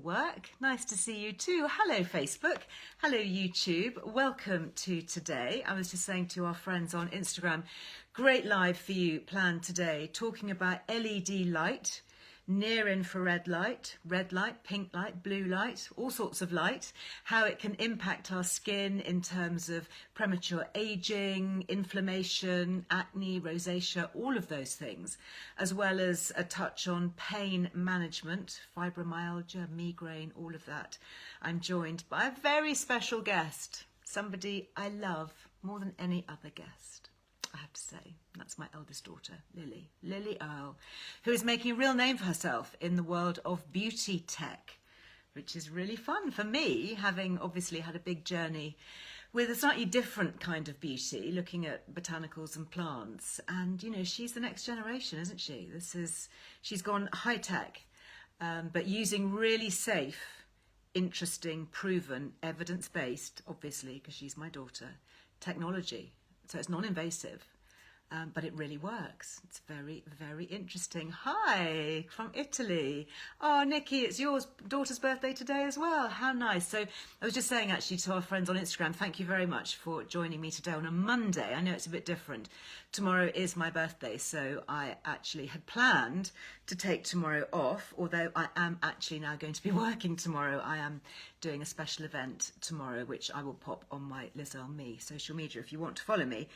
work. Nice to see you too. Hello Facebook, hello YouTube. Welcome to today. I was just saying to our friends on Instagram, great live for you planned today, talking about LED light, near infrared light, red light, pink light, blue light, all sorts of light, how it can impact our skin in terms of premature aging, inflammation, acne, rosacea, all of those things, as well as a touch on pain management, fibromyalgia, migraine, all of that. I'm joined by a very special guest, somebody I love more than any other guest, I have to say. That's my eldest daughter, Lily Earle, who is making a real name for herself in the world of beauty tech, which is really fun for me, having obviously had a big journey with a slightly different kind of beauty, looking at botanicals and plants. And, you know, she's the next generation, isn't she? She's gone high tech, but using really safe, interesting, proven, evidence-based, obviously, because she's my daughter, technology. So it's non-invasive, but it really works. It's very, very interesting. Hi, from Italy. Oh, Nikki, it's your daughter's birthday today as well. How nice. So I was just saying actually to our friends on Instagram, thank you very much for joining me today on a Monday. I know it's a bit different. Tomorrow is my birthday, so I actually had planned to take tomorrow off, although I am actually now going to be working tomorrow. I am doing a special event tomorrow, which I will pop on my Liz Earle Me social media if you want to follow me.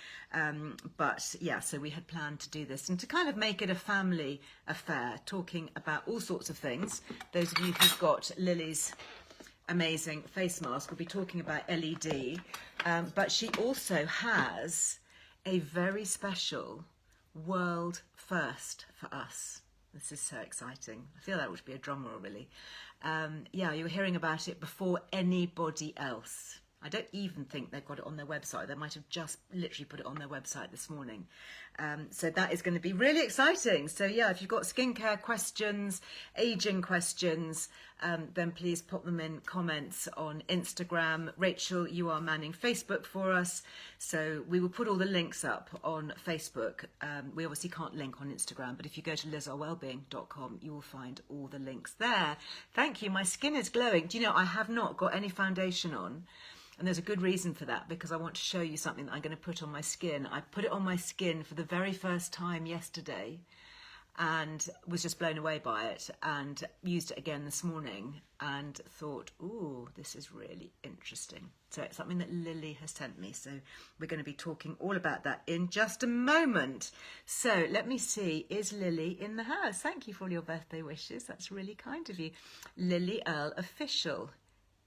But yeah, so we had planned to do this and to kind of make it a family affair, talking about all sorts of things. Those of you who've got Lily's amazing face mask will be talking about LED, but she also has a very special world first for us. This is so exciting. I feel that would be a drum roll, really. Yeah, you were hearing about it before anybody else. I don't even think they've got it on their website. They might have just literally put it on their website this morning. So that is going to be really exciting. So yeah, if you've got skincare questions, aging questions, then please pop them in comments on Instagram. Rachel, you are manning Facebook for us. So we will put all the links up on Facebook. We obviously can't link on Instagram, but if you go to lizarwellbeing.com, you will find all the links there. Thank you. My skin is glowing. Do you know, I have not got any foundation on. And there's a good reason for that, because I want to show you something that I'm going to put on my skin. I put it on my skin for the very first time yesterday and was just blown away by it, and used it again this morning and thought, ooh, this is really interesting. So it's something that Lily has sent me. So we're going to be talking all about that in just a moment. So let me see, is Lily in the house? Thank you for all your birthday wishes. That's really kind of you. Lily Earle Official.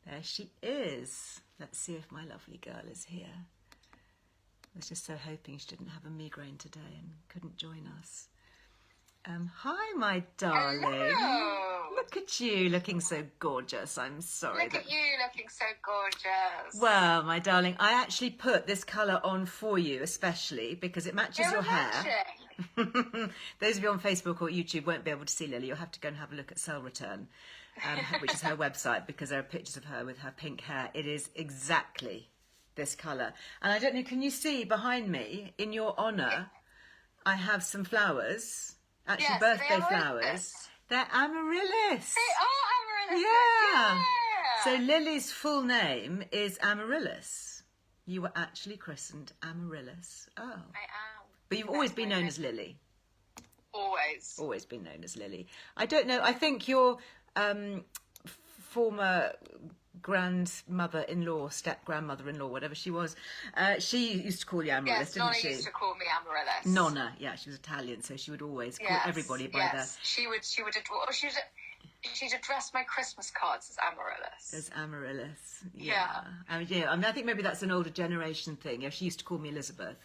There she is. Let's see if my lovely girl is here. I was just so hoping she didn't have a migraine today and couldn't join us. Hi, my darling. Hello. Look at you looking so gorgeous. I'm sorry. Look at you looking so gorgeous. Well, my darling, I actually put this colour on for you, especially because it matches your hair. Those of you on Facebook or YouTube won't be able to see Lily. You'll have to go and have a look at Cellreturn, which is her website, because there are pictures of her with her pink hair. It is exactly this colour. And I don't know, can you see behind me, in your honour, I have some flowers, actually yes, birthday flowers. They're amaryllis. They are amaryllis. Yeah. Yeah. So Lily's full name is Amaryllis. You were actually christened Amaryllis. Oh. I am. But you've always been known as Lily. Always. Always been known as Lily. I don't know. I think your former grandmother-in-law, step-grandmother-in-law, whatever she was, she used to call you Amaryllis, didn't she? Nonna used to call me Amaryllis. Nonna, yeah, she was Italian, so she would always call everybody by she'd address my Christmas cards as Amaryllis. As Amaryllis, yeah. I mean, I think maybe that's an older generation thing. Yeah, she used to call me Elizabeth.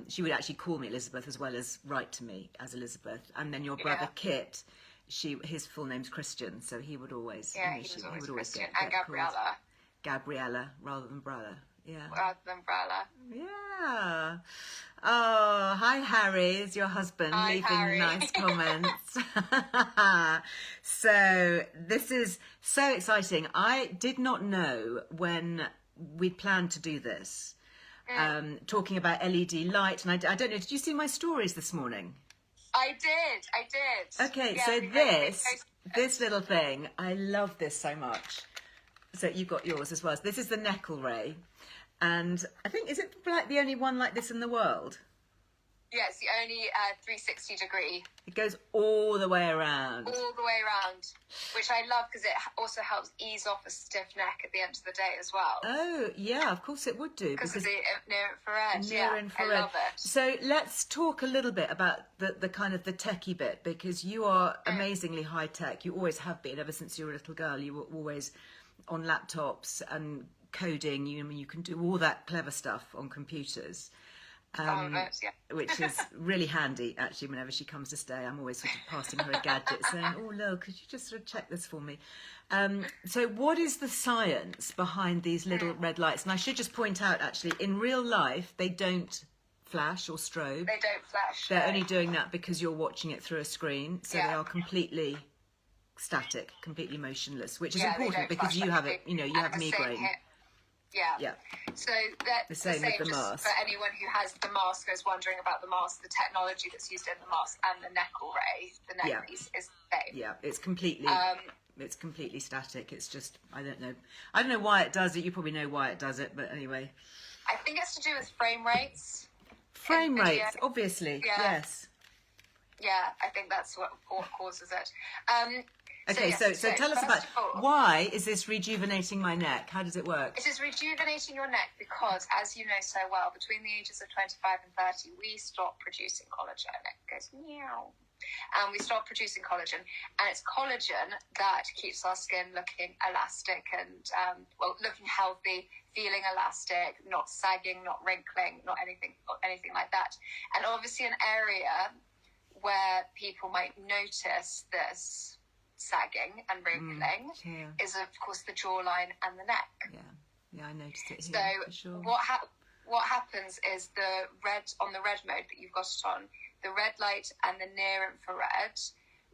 She would actually call me Elizabeth as well as write to me as Elizabeth. And then your brother Kit, his full name's Christian, so he would always, he was always Christian. And Gabriella. Gabriella rather than brother. Yeah. Rather than brother. Yeah. Oh, hi Harry, is your husband leaving Harry. Nice comments. So this is so exciting. I did not know when we planned to do this. Talking about LED light, and I don't know, did you see my stories this morning? I did. Okay, yeah, so this little thing, I love this so much. So you've got yours as well. So this is the Earle Ray. And I think, is it like the only one like this in the world? Yeah, it's the only 360 degree. It goes all the way around. All the way around, which I love because it also helps ease off a stiff neck at the end of the day as well. Oh, yeah, of course it would do. Because of the near-infrared. Near-infrared. I love it. So let's talk a little bit about the kind of the techie bit, because you are amazingly high-tech. You always have been, ever since you were a little girl. You were always on laptops and coding. You can do all that clever stuff on computers. Which is really handy, actually. Whenever she comes to stay, I'm always sort of passing her a gadget saying, oh, Lo, could you just sort of check this for me? So what is the science behind these little red lights? And I should just point out, actually, in real life, they don't flash or strobe. They don't flash. They're only doing that because you're watching it through a screen. So they are completely static, completely motionless, which is important because you have it, you have migraine. Yeah. So that the same with the mask. For anyone who has the mask, is wondering about the mask, the technology that's used in the mask and the Earle Ray, the neck piece is the same. Yeah, it's completely static. It's just I don't know why it does it. You probably know why it does it, but anyway. I think it's to do with frame rates. Frame rates, obviously. Yeah. Yes. Yeah, I think that's what causes it. Okay, so tell us about why is this rejuvenating my neck? How does it work? It is rejuvenating your neck because, as you know so well, between the ages of 25 and 30, we stop producing collagen. It goes meow. And we stop producing collagen. And it's collagen that keeps our skin looking elastic and, looking healthy, feeling elastic, not sagging, not wrinkling, not anything like that. And obviously an area where people might notice this sagging and wrinkling is, of course, the jawline and the neck. Yeah, I noticed it here. So for sure. what happens is the red mode that you've got it on, the red light and the near infrared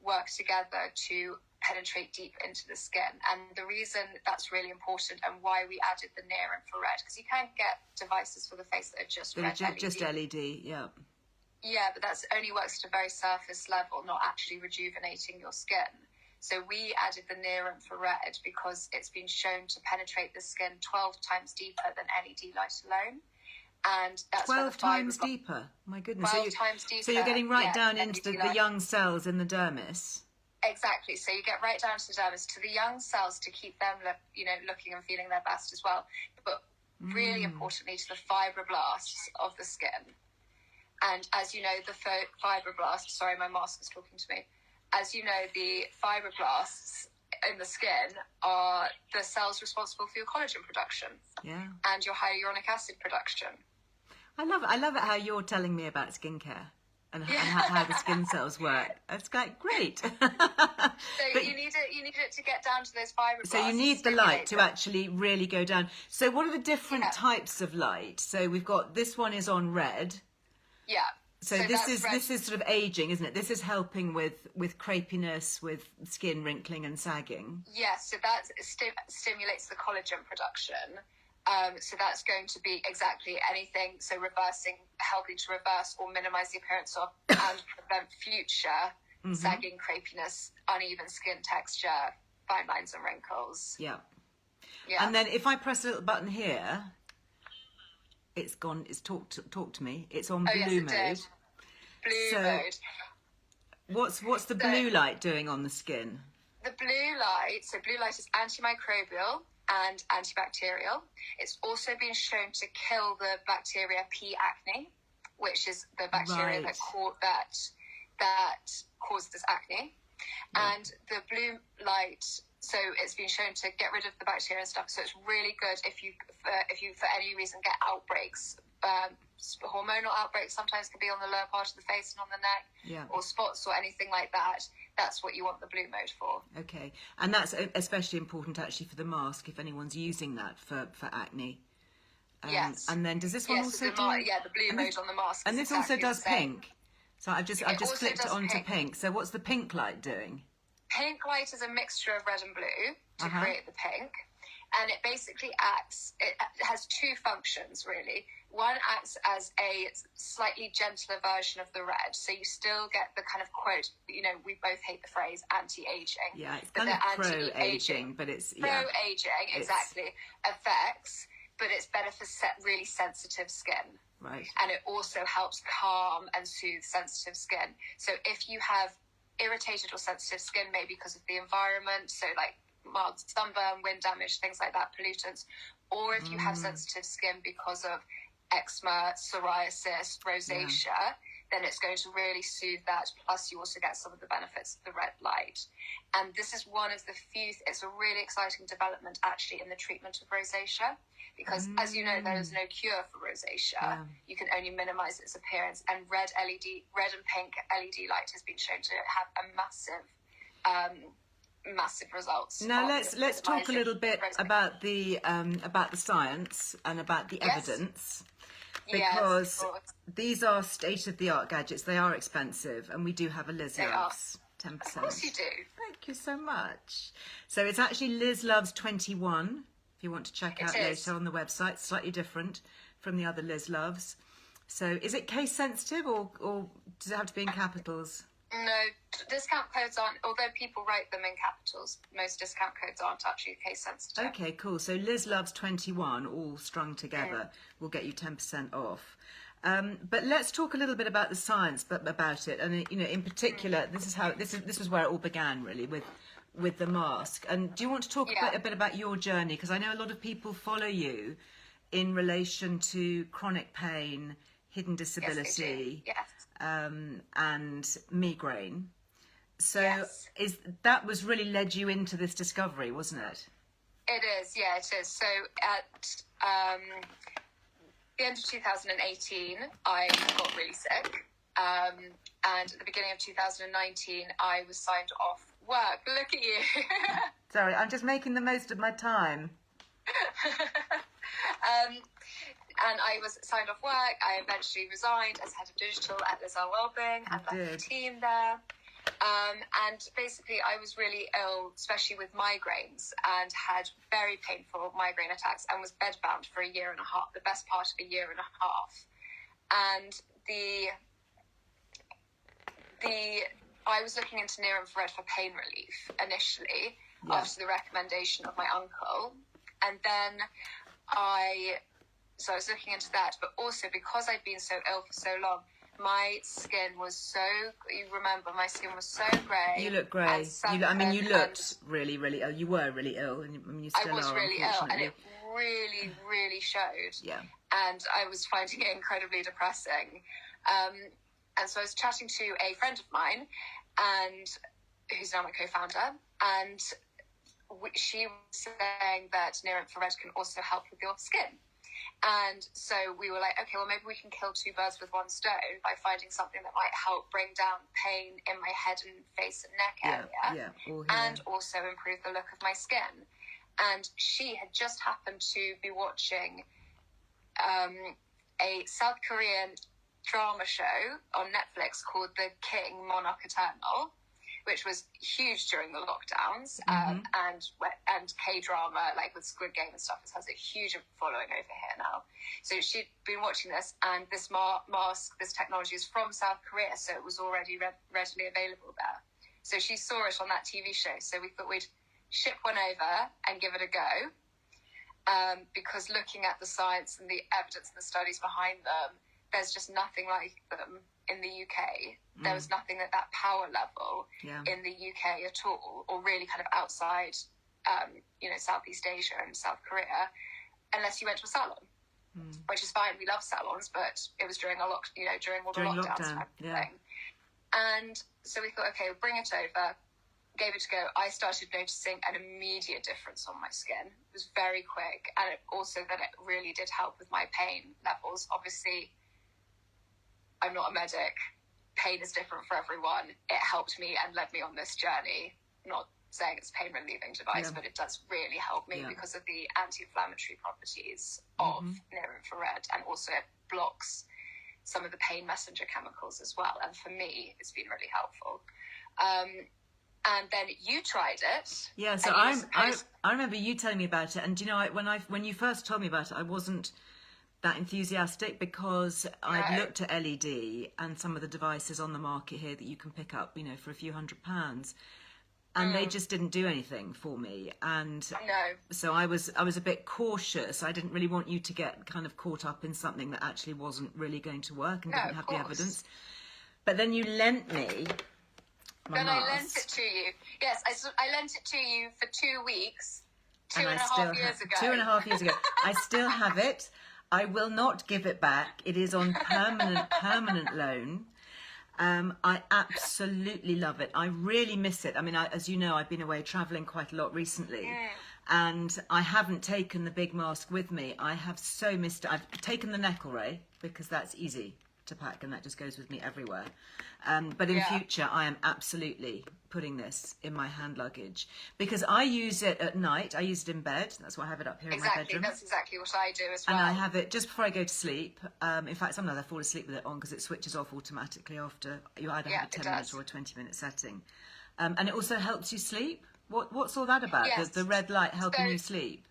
work together to penetrate deep into the skin. And the reason that's really important and why we added the near infrared, because you can't get devices for the face that are just red LED. Just LED, yeah. Yeah, but that only works at a very surface level, not actually rejuvenating your skin. So we added the near infrared because it's been shown to penetrate the skin 12 times deeper than LED light alone. And that's 12 times deeper? My goodness. 12 times deeper. So you're getting right down into the young cells in the dermis. Exactly. So you get right down to the dermis, to the young cells, to keep them looking and feeling their best as well. But really importantly, to the fibroblasts of the skin. And as you know, the fibroblasts, sorry, my mask is talking to me. As you know, the fibroblasts in the skin are the cells responsible for your collagen production and your hyaluronic acid production. I love it how you're telling me about skincare and how the skin cells work. It's like great. So you need it to get down to those fibroblasts. So you need the light to actually really go down. So what are the different types of light? So we've got, this one is on red. Yeah. So this is sort of aging, isn't it? This is helping with crepiness, with skin wrinkling and sagging. Yes, so that stimulates the collagen production. So that's going to be exactly anything. So helping to reverse or minimize the appearance of and prevent future sagging, crepiness, uneven skin texture, fine lines and wrinkles. Yeah. And then if I press a little button here, it's gone. It's talk to me. It's on blue mode. Blue mode. What's the blue light doing on the skin? The blue light is antimicrobial and antibacterial. It's also been shown to kill the bacteria P. acne, which is the bacteria that causes acne. And the blue light, so it's been shown to get rid of the bacteria and stuff. So it's really good if you for any reason get outbreaks. Hormonal outbreaks sometimes can be on the lower part of the face and on the neck, or spots or anything like that. That's what you want the blue mode for. Okay, and that's especially important actually for the mask if anyone's using that for acne. Yes. And then does this one also do? The blue mode on the mask. And this also does pink. So I've just flipped it onto pink. So what's the pink light doing? Pink light is a mixture of red and blue to create the pink. And it basically it has two functions, really. One acts as a slightly gentler version of the red. So you still get the kind of quote, we both hate the phrase anti-aging. Yeah, it's kind of pro-aging, but it's... Pro-aging, exactly, effects, but it's better for really sensitive skin. Right. And it also helps calm and soothe sensitive skin. So if you have irritated or sensitive skin, maybe because of the environment, so like mild sunburn, wind damage, things like that, pollutants, or if you have sensitive skin because of eczema, psoriasis, rosacea, then it's going to really soothe that. Plus, you also get some of the benefits of the red light. And this is one of the few, it's a really exciting development actually in the treatment of rosacea, because as you know, there is no cure for rosacea. Yeah. You can only minimize its appearance. And red and pink LED light has been shown to have a massive results. Now let's talk a little bit about the science and about the evidence, because these are state-of-the-art gadgets. They are expensive, and we do have a Liz Loves 10%. Of course you do. Thank you so much. So it's actually Liz Loves 21. If you want to check out later on the website, slightly different from the other Liz Loves. So is it case sensitive, or does it have to be in capitals? No, discount codes aren't, although people write them in capitals, most discount codes aren't actually case sensitive. Okay, cool. So Liz Loves 21, all strung together, will get you 10% off. But let's talk a little bit about the science about it. And, in particular, this was where it all began, really, with the mask. And do you want to talk a bit about your journey? Because I know a lot of people follow you in relation to chronic pain, hidden disability, and migraine. So that was really led you into this discovery, wasn't it? It is, yeah, it is. So at the end of 2018, I got really sick. And at the beginning of 2019, I was signed off work. Look at you. Sorry, I'm just making the most of my time. And I was signed off work. I eventually resigned as head of digital at Earle Wellbeing and left the team there. And basically, I was really ill, especially with migraines, and had very painful migraine attacks, and was bedbound for a year and a half, the best part of a year and a half. And I was looking into near-infrared for pain relief initially, after the recommendation of my uncle. And then I was looking into that, but also because I'd been so ill for so long, my skin was my skin was so grey. You look grey. You looked really, really ill. You were really ill, and you still are. I was really ill, and it really, really showed. Yeah. And I was finding it incredibly depressing. And so I was chatting to a friend of mine, and who's now my co-founder, and she was saying that near-infrared can also help with your skin. And so we were like, okay, well, maybe we can kill two birds with one stone by finding something that might help bring down pain in my head and face and neck area, and also improve the look of my skin. And she had just happened to be watching a South Korean drama show on Netflix called The King, Monarch Eternal, which was huge during the lockdowns, and K-drama, like with Squid Game and stuff, it has a huge following over here now. So she'd been watching this, and this mask, this technology is from South Korea, so it was already readily available there. So she saw it on that TV show, so we thought we'd ship one over and give it a go, because looking at the science and the evidence and the studies behind them, there's just nothing like them in the UK. There was nothing at that power level in the UK at all, or really kind of outside, Southeast Asia and South Korea, unless you went to a salon, which is fine. We love salons, but it was during during all the lockdowns type of thing. And so we thought, okay, we'll bring it over, gave it a go. I started noticing an immediate difference on my skin. It was very quick, and it really did help with my pain levels. Obviously, I'm not a medic. Pain is different for everyone. It helped me and led me on this journey. I'm not saying it's a pain relieving device, but it does really help me because of the anti-inflammatory properties of near-infrared, and also it blocks some of the pain messenger chemicals as well. And for me, it's been really helpful. and then you tried it. Yeah, so I remember you telling me about it, and you know, when you first told me about it, I wasn't that enthusiastic because I'd looked at LED and some of the devices on the market here that you can pick up, you know, for a few £100s, and they just didn't do anything for me. And so I was a bit cautious. I didn't really want you to get kind of caught up in something that actually wasn't really going to work and didn't have the evidence. But then you lent me my mask. I lent it to you. Yes, I lent it to you for 2 weeks, two and a half years ago. 2.5 years ago. I still have it. I will not give it back. It is on permanent loan. I absolutely love it. I really miss it. I mean, as you know, I've been away traveling quite a lot recently, and I haven't taken the big mask with me. I have so missed it. I've taken the neck array because that's easy to pack and that just goes with me everywhere. But in future, I am absolutely putting this in my hand luggage because I use it at night. I use it in bed. That's why I have it up here in my bedroom. That's exactly what I do as well. And I have it just before I go to sleep. In fact, sometimes I fall asleep with it on because it switches off automatically after you either have a 10-minute or a 20-minute setting. And it also helps you sleep. What's all that about? Yes. The red light helping you sleep?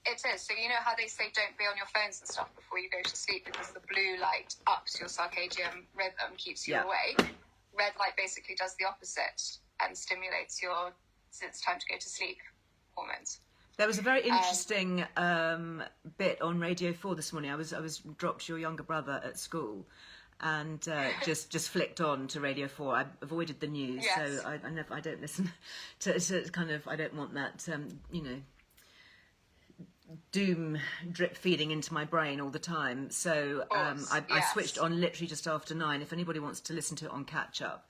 It is. So you know how they say don't be on your phones and stuff before you go to sleep because the blue light ups your circadian rhythm, keeps you awake. Red light basically does the opposite and stimulates your it's time to go to sleep hormones. There was a very interesting bit on Radio 4 this morning. I was dropped your younger brother at school and just flicked on to Radio 4. I avoided the news, so I don't listen to kind of, I don't want that, you know, doom drip feeding into my brain all the time. So I switched on literally just after 9 if anybody wants to listen to it on catch up.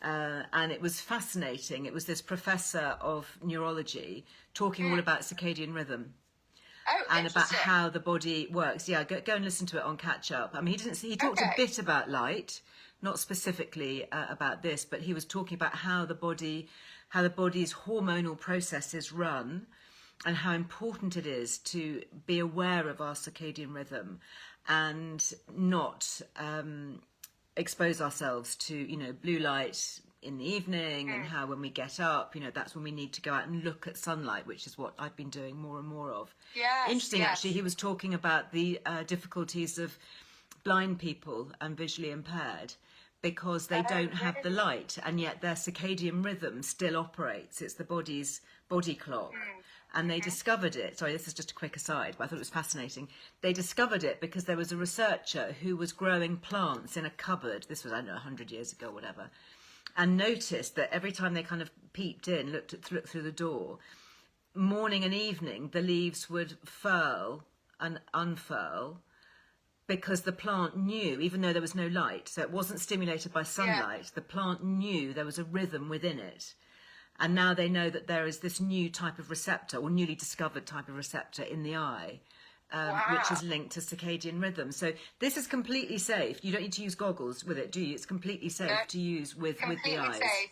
And it was fascinating. It was this professor of neurology talking all about circadian rhythm and about how the body works. Yeah, go and listen to it on catch up. I mean, he talked a bit about light, not specifically about this, but he was talking about how the body's hormonal processes run and how important it is to be aware of our circadian rhythm and not expose ourselves to, you know, blue light in the evening and how when we get up, you know, that's when we need to go out and look at sunlight, which is what I've been doing more and more of. Interesting, actually, he was talking about the difficulties of blind people and visually impaired because they don't have the light and yet their circadian rhythm still operates. It's the body's body clock. And they discovered it. Sorry, this is just a quick aside, but I thought it was fascinating. They discovered it because there was a researcher who was growing plants in a cupboard. This was, I don't know, 100 years ago or whatever. And noticed that every time they kind of peeped in, looked through the door, morning and evening, the leaves would furl and unfurl because the plant knew, even though there was no light, so it wasn't stimulated by sunlight, the plant knew there was a rhythm within it. And now they know that there is this new type of receptor or newly discovered type of receptor in the eye, which is linked to circadian rhythm. So this is completely safe. You don't need to use goggles with it, do you? It's completely safe to use with the eyes. Safe.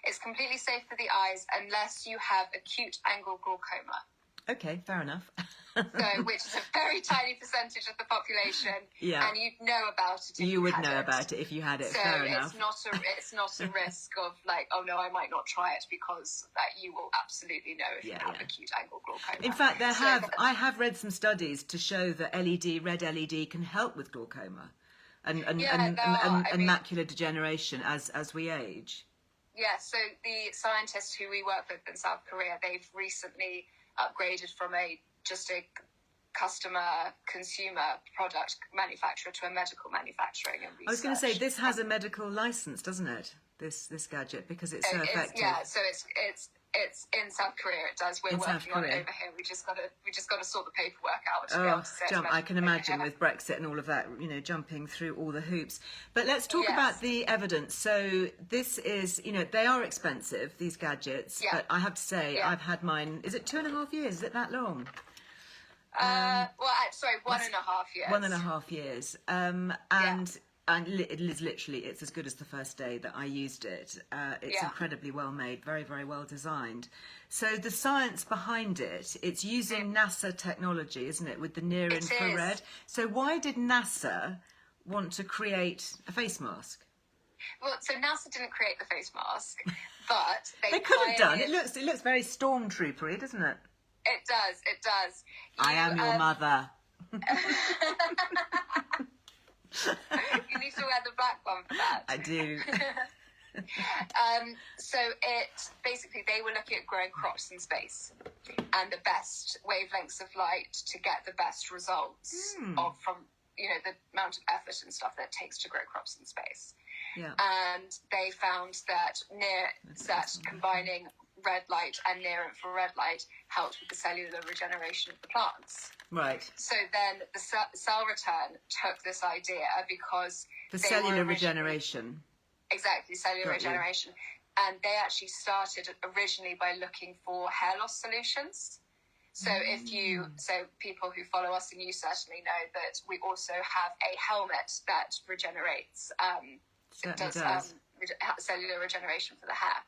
It's completely safe for the eyes unless you have acute angle glaucoma. Okay, fair enough. Which is a very tiny percentage of the population, and you'd know about it. You would know about it if you had it. So fair enough. It's not a risk of like, oh no, I might not try it because that you will absolutely know if you have acute angle glaucoma. In fact, I have read some studies to show that red LED can help with glaucoma and macular degeneration as we age. Yeah. So the scientists who we work with in South Korea, they've recently upgraded from just a consumer product manufacturer to a medical manufacturing and research. I was going to say this has a medical license, doesn't it? This gadget because it's so effective. So it's in South Korea. It does. We're working on it over here. We just got to sort the paperwork out. To be able to say I can imagine with Brexit and all of that, you know, jumping through all the hoops. But let's talk about the evidence. So this is, you know, they are expensive, these gadgets. But I have to say, I've had mine. Is it 2.5 years? Is it that long? 1.5 years. 1.5 years. And it is literally, it's as good as the first day that I used it. It's incredibly well made, very, very well designed. So the science behind it, it's using NASA technology, isn't it, with the near infrared? So why did NASA want to create a face mask? Well, so NASA didn't create the face mask, but They could have done. pioneered- It looks very stormtroopery, doesn't it? It does. It does. I am your mother. You need to wear the black one for that. I do. So it basically, they were looking at growing crops in space and the best wavelengths of light to get the best results from the amount of effort and stuff that it takes to grow crops in space. Yeah. And they found that combining red light and near infrared light helped with the cellular regeneration of the plants. Right. So then the Cellreturn took this idea because The they cellular were regeneration. Exactly, cellular Got you. regeneration. And they actually started originally by looking for hair loss solutions. So people who follow us, and you certainly know that we also have a helmet that regenerates, Does. cellular regeneration for the hair.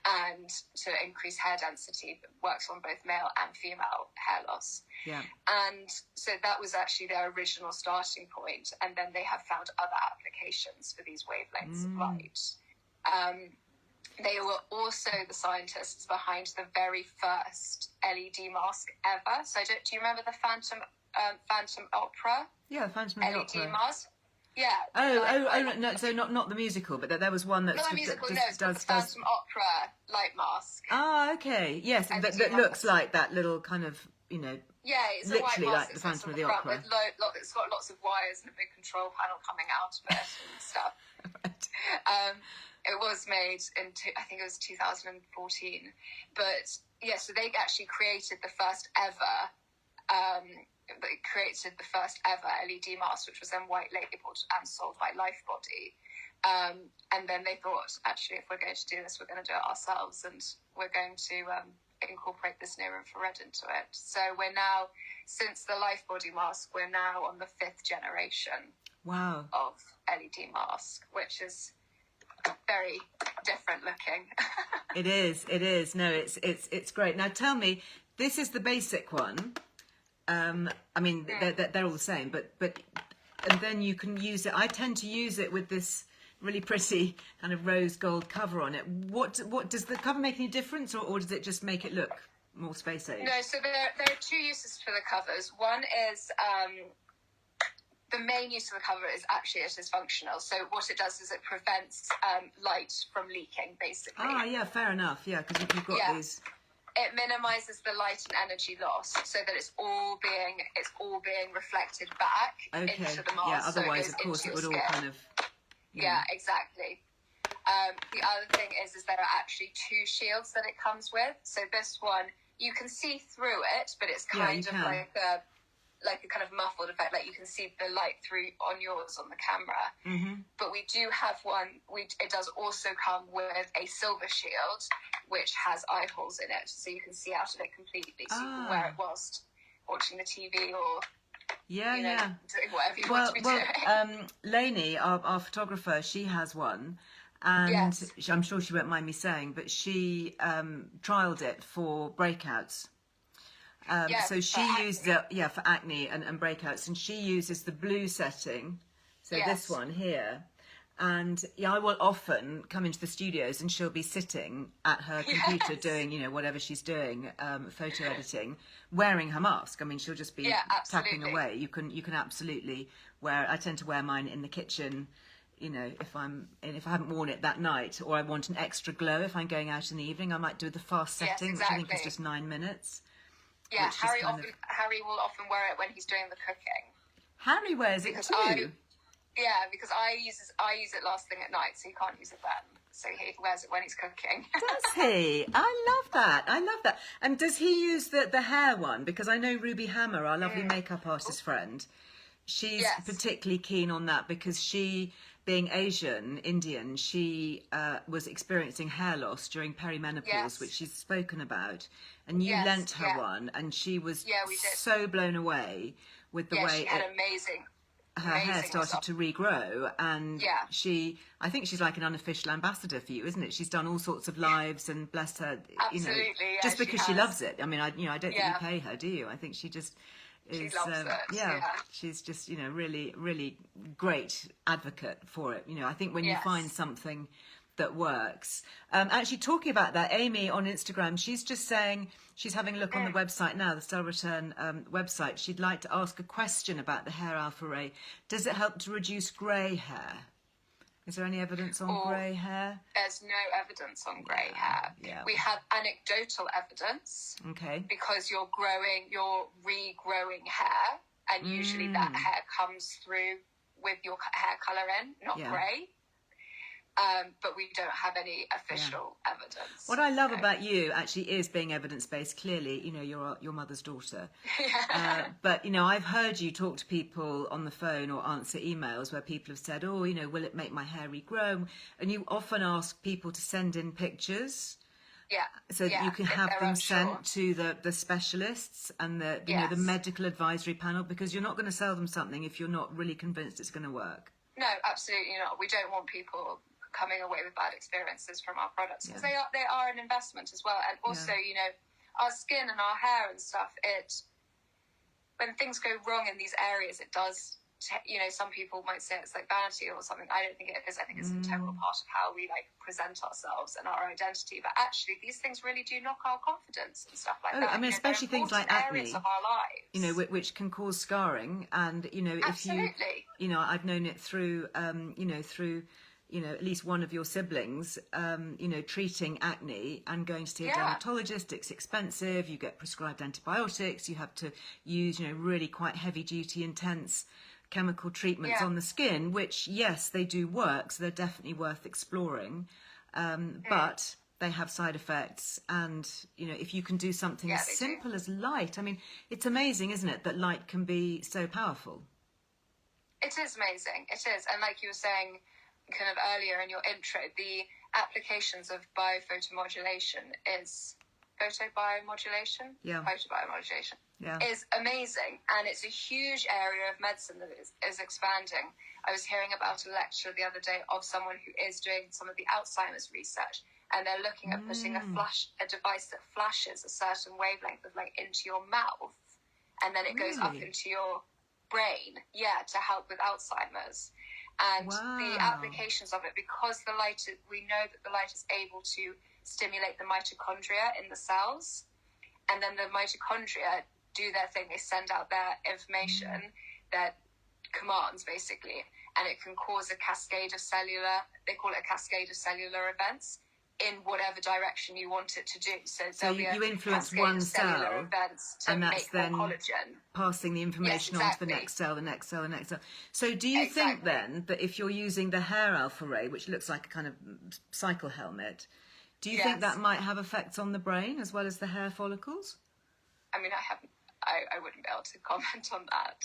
And to increase hair density, works on both male and female hair loss. Yeah. And so that was actually their original starting point. And then they have found other applications for these wavelengths of light. They were also the scientists behind the very first LED mask ever. So do you remember the Phantom Opera? Yeah, Phantom of the LED Opera. mask? Yeah. No, so not the musical, but there was one that's... Not the musical, no, it's does the Phantom Opera light mask. Ah, okay. Yes, And that the looks mask. like that little kind of, Yeah, it's a white literally mask like the that sits Phantom on of the front Opera. with it's got lots of wires and a big control panel coming out of it and stuff. Right. It was made I think it was 2014. But yeah, so they actually created the first ever LED mask, which was then white labeled and sold by Lifebody. And then they thought, actually, if we're going to do this, we're going to do it ourselves, and we're going to incorporate this near infrared into it. So we're now, since the Lifebody mask, we're now on the 5th generation Wow. of LED mask, which is very different looking. It is. No, it's great. Now tell me, this is the basic one. I mean, they're all the same, but and then you can use it. I tend to use it with this really pretty kind of rose gold cover on it. What does the cover make any difference, or does it just make it look more space age? No, so there are two uses for the covers. One is the main use of the cover is actually it is functional. So what it does is it prevents light from leaking, basically. Ah, yeah, fair enough. Yeah, because you've got these. It minimises the light and energy loss, so that it's all being reflected back into the mask. Yeah, otherwise, so of course, it would all skin. kind of. Yeah, exactly. The other thing is there are actually two shields that it comes with. So this one, you can see through it, but it's kind of like a kind of muffled effect. Like you can see the light through on yours on the camera. Mm-hmm. But we do have one. It does also come with a silver shield, which has eye holes in it, so you can see out of it completely. So you can wear it whilst watching the TV or. Yeah, doing whatever you want to be doing. Lainey, our photographer, she has one, and I'm sure she won't mind me saying, but she trialled it for breakouts. So she used it, for acne and breakouts, and she uses the blue setting, so this one here. And I will often come into the studios and she'll be sitting at her computer doing, whatever she's doing, photo editing, wearing her mask. I mean, she'll just be tapping away. You can absolutely wear. I tend to wear mine in the kitchen, if I haven't worn it that night, or I want an extra glow if I'm going out in the evening. I might do the fast setting, which I think is just 9 minutes. Yeah, Harry will often wear it when he's doing the cooking. Harry wears it too. Because I use it last thing at night, so he can't use it then. So he wears it when he's cooking. Does he? I love that. And does he use the hair one? Because I know Ruby Hammer, our lovely makeup artist friend, she's particularly keen on that because she, being Asian, Indian, she was experiencing hair loss during perimenopause, which she's spoken about. And you lent her one, and she was so blown away with the way she had amazing hair started to regrow, and I think she's like an unofficial ambassador for you, isn't it? She's done all sorts of lives, and bless her, absolutely, just because she loves it. I mean, I don't think you pay her, do you? I think she just She loves it. Yeah, she's just, you know, really, really great advocate for it. You know, I think when you find something that works. Actually, talking about that, Amy on Instagram, she's just saying she's having a look on the website now, the Cellreturn website. She'd like to ask a question about the hair alpha ray. Does it help to reduce grey hair? Is there any evidence on grey hair? There's no evidence on grey hair. Yeah. We have anecdotal evidence. Okay. Because you're regrowing hair, and usually that hair comes through with your hair colour in, not grey. But we don't have any official evidence. What I love about you actually is being evidence-based. Clearly, you know, you're your mother's daughter. But, you know, I've heard you talk to people on the phone or answer emails where people have said, oh, you know, will it make my hair regrow? And you often ask people to send in pictures. Yeah. So that you can have them sent to the specialists and the, you know, the medical advisory panel, because you're not going to sell them something if you're not really convinced it's going to work. No, absolutely not. We don't want people coming away with bad experiences from our products, because they are an investment as well. And also, you know, our skin and our hair and stuff, when things go wrong in these areas, it does, you know, some people might say it's like vanity or something. I don't think it is. I think it's an integral part of how we like present ourselves and our identity. But actually, these things really do knock our confidence and stuff like that. I mean, especially things like acne, of our lives, you know, which can cause scarring. And, you know, if you know, I've known it through, you know, at least one of your siblings, you know, treating acne and going to see a dermatologist. It's expensive. You get prescribed antibiotics. You have to use, you know, really quite heavy duty, intense chemical treatments on the skin, which, yes, they do work. So they're definitely worth exploring. But they have side effects. And, you know, if you can do something as simple as light, I mean, it's amazing, isn't it, that light can be so powerful? It is amazing. It is. And like you were saying, kind of earlier in your intro, the applications of biophotomodulation is photobiomodulation is amazing, and it's a huge area of medicine that is expanding. I was hearing about a lecture the other day of someone who is doing some of the Alzheimer's research, and they're looking at putting a device that flashes a certain wavelength of light into your mouth, and then it goes up into your brain, to help with Alzheimer's. And the applications of it, because we know that the light is able to stimulate the mitochondria in the cells, and then the mitochondria do their thing. They send out their information, their commands, basically, and it can cause a cascade of they call it a cascade of cellular events in whatever direction you want it to do. So you influence one cell, and that's then collagen, passing the information on to the next cell, the next cell, the next cell. So do you think then that if you're using the hair alpha ray, which looks like a kind of cycle helmet, do you think that might have effects on the brain as well as the hair follicles? I mean, I wouldn't be able to comment on that.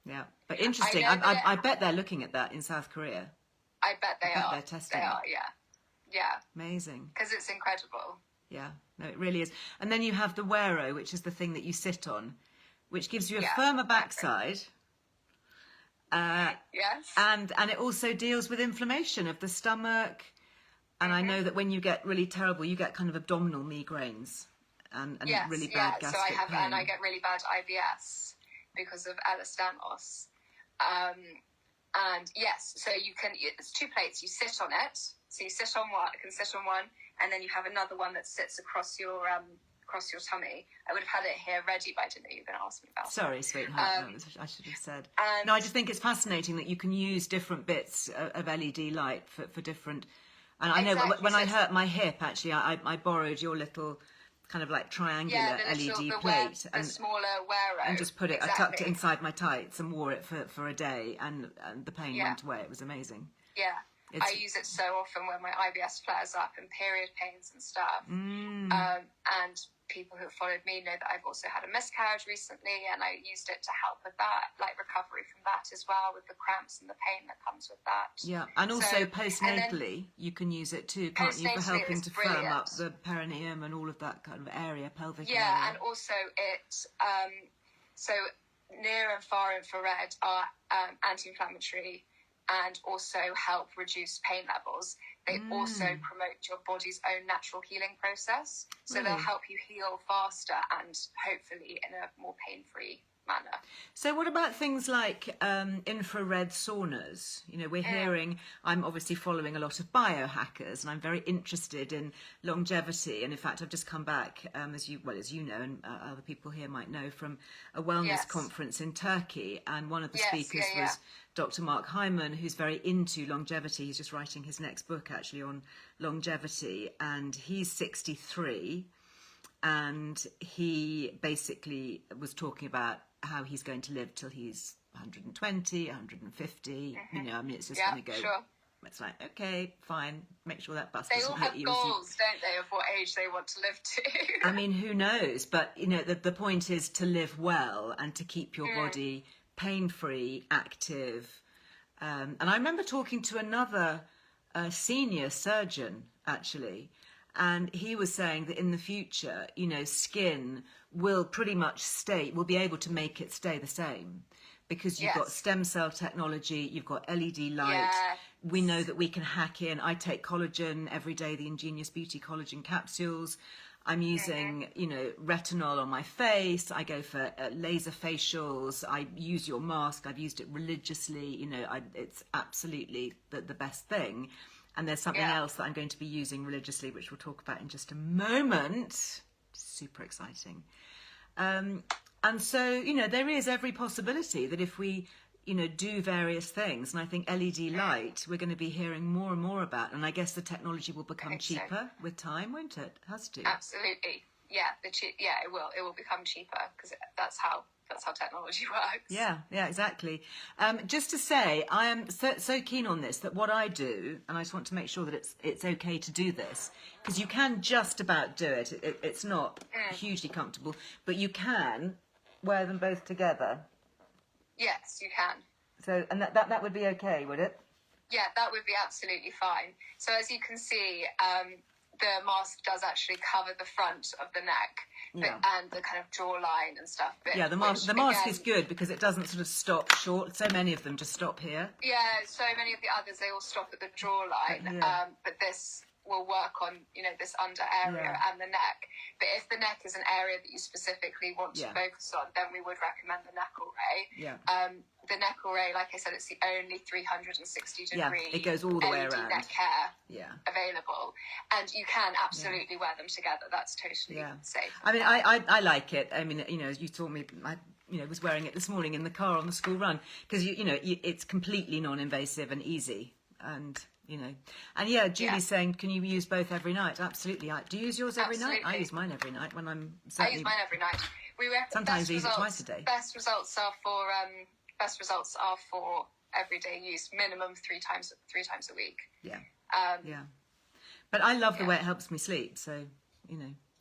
Yeah, but interesting. I bet they're looking at that in South Korea. I bet they are. They're testing. They are, yeah. Amazing. Because it's incredible. Yeah, no, it really is. And then you have the wearo, which is the thing that you sit on, which gives you a firmer backside. Yes. And it also deals with inflammation of the stomach. And I know that when you get really terrible, you get kind of abdominal migraines and really bad gastric pain. And I get really bad IBS because of elastanos. And yes, so it's two plates. You sit on it. So you sit on one, can sit on one, and then you have another one that sits across your tummy. I would have had it here ready, but I didn't know you were going to ask me about it. Sorry, sweetheart. I should have said. No, I just think it's fascinating that you can use different bits of LED light for different. And I know when I hurt my hip, actually, I borrowed your little kind of like triangular LED plate, the smaller wearo, and just put it. I tucked it inside my tights and wore it for a day, and the pain went away. It was amazing. Yeah. I use it so often when my IBS flares up and period pains and stuff. And people who have followed me know that I've also had a miscarriage recently, and I used it to help with that, like recovery from that as well, with the cramps and the pain that comes with that. Yeah, and also postnatally, you can use it too, can't you, for helping to firm up the perineum and all of that kind of area, pelvic area. Yeah, and also so near and far infrared are anti-inflammatory and also help reduce pain levels. They also promote your body's own natural healing process. So they'll help you heal faster and hopefully in a more pain-free manner. So what about things like infrared saunas? You know, we're hearing, I'm obviously following a lot of biohackers, and I'm very interested in longevity. And in fact, I've just come back, as you know, and other people here might know, from a wellness conference in Turkey. And one of the speakers was Dr. Mark Hyman, who's very into longevity. He's just writing his next book, actually, on longevity. And he's 63. And he basically was talking about how he's going to live till he's 120, 150. You know, I mean, it's just going to go. Sure. It's like, okay, fine. Make sure that bus they doesn't all hit have you. goals, don't they, of what age they want to live to? I mean, who knows? But, you know, the point is to live well and to keep your body pain-free, active. And I remember talking to another senior surgeon, actually, and he was saying that in the future, you know, skin will pretty much will be able to make it stay the same, because you've got stem cell technology, you've got LED light. We know that we can hack in. I take collagen every day, the Ingenious Beauty collagen capsules. I'm using, you know, retinol on my face. I go for laser facials. I use your mask. I've used it religiously. You know, it's absolutely the best thing. And there's something else that I'm going to be using religiously, which we'll talk about in just a moment. Super exciting. And so, you know, there is every possibility that if we, you know, do various things, and I think LED light, we're going to be hearing more and more about. And I guess the technology will become cheaper with time, won't it? It has to. Absolutely. Yeah, it will. It will become cheaper, because that's how technology works. Yeah, exactly. Just to say, I am so keen on this that what I do, and I just want to make sure that it's okay to do this, because you can just about do it. It's not hugely comfortable, but you can wear them both together. Yes, you can. So, and that would be okay, would it? Yeah, that would be absolutely fine. So as you can see, the mask does actually cover the front of the neck and the kind of jawline and stuff. But the mask is good because it doesn't sort of stop short. So many of them just stop here. Yeah, so many of the others, they all stop at the jawline. But this will work on, you know, this under area and the neck. But if the neck is an area that you specifically want to focus on, then we would recommend the neck array. The neck array, like I said, it's the only 360 degree it goes all the way LED around. neck hair available, and you can absolutely wear them together. That's totally safe. I mean, I like it. I mean, you know, as you told me, I was wearing it this morning in the car on the school run, because it's completely non-invasive and easy, and Julie's saying, can you use both every night? Absolutely. Do you use yours every night? I use mine every night when I'm I use mine every night. Sometimes use it twice a day. Best results are for everyday use, minimum three times a week. But I love the way it helps me sleep. So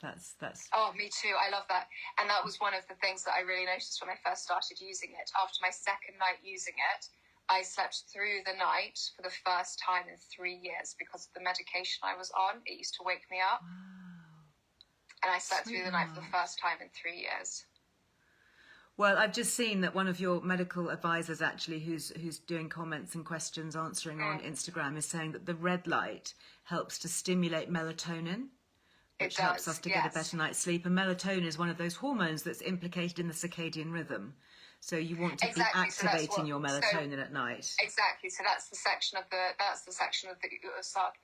that's. Oh, me too. I love that, and that was one of the things that I really noticed when I first started using it. After my second night using it, I slept through the night for the first time in 3 years because of the medication I was on. It used to wake me up. Wow. And I slept through the night for the first time in 3 years. Well, I've just seen that one of your medical advisors, actually, who's doing comments and questions, answering on Instagram, is saying that the red light helps to stimulate melatonin, which helps us to get a better night's sleep. And melatonin is one of those hormones that's implicated in the circadian rhythm. So you want to be activating your melatonin at night. Exactly. So that's the section of the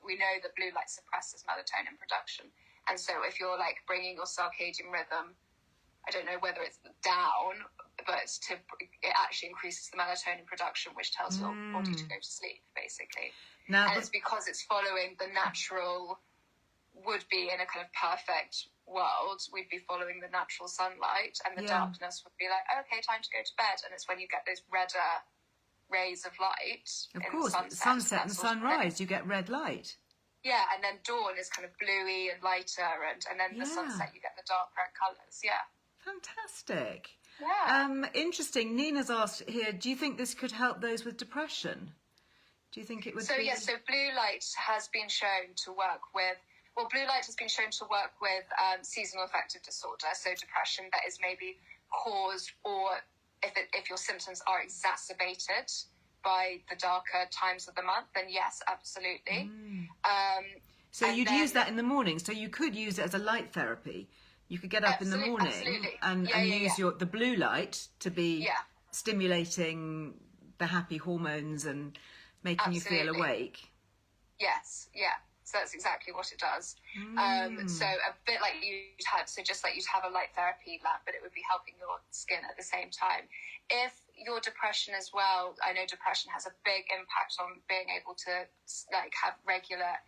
we know that blue light suppresses melatonin production, and so if you're like bringing your circadian rhythm, I don't know whether it's down, but it actually increases the melatonin production, which tells your body to go to sleep, basically. And it's because it's following the natural, would be in a kind of perfect world, we'd be following the natural sunlight, and the darkness would be like, okay, time to go to bed. And it's when you get those redder rays of light. Of course, sunset and sunrise, you get red light. Yeah, and then dawn is kind of bluey and lighter, and then the sunset, you get the dark red colours. Yeah. Fantastic. Yeah. Interesting. Nina's asked here, do you think this could help those with depression? Do you think it would be... So blue light has been shown to work with... Well, blue light has been shown to work with seasonal affective disorder, so depression that is maybe caused, or if your symptoms are exacerbated by the darker times of the month, then yes, absolutely. So you'd use that in the morning, so you could use it as a light therapy You could get up in the morning absolutely. and use the blue light to be stimulating the happy hormones and making you feel awake. Yes, yeah. So that's exactly what it does. So a bit like just like you'd have a light therapy lamp, but it would be helping your skin at the same time. If your depression as well, I know depression has a big impact on being able to like have regular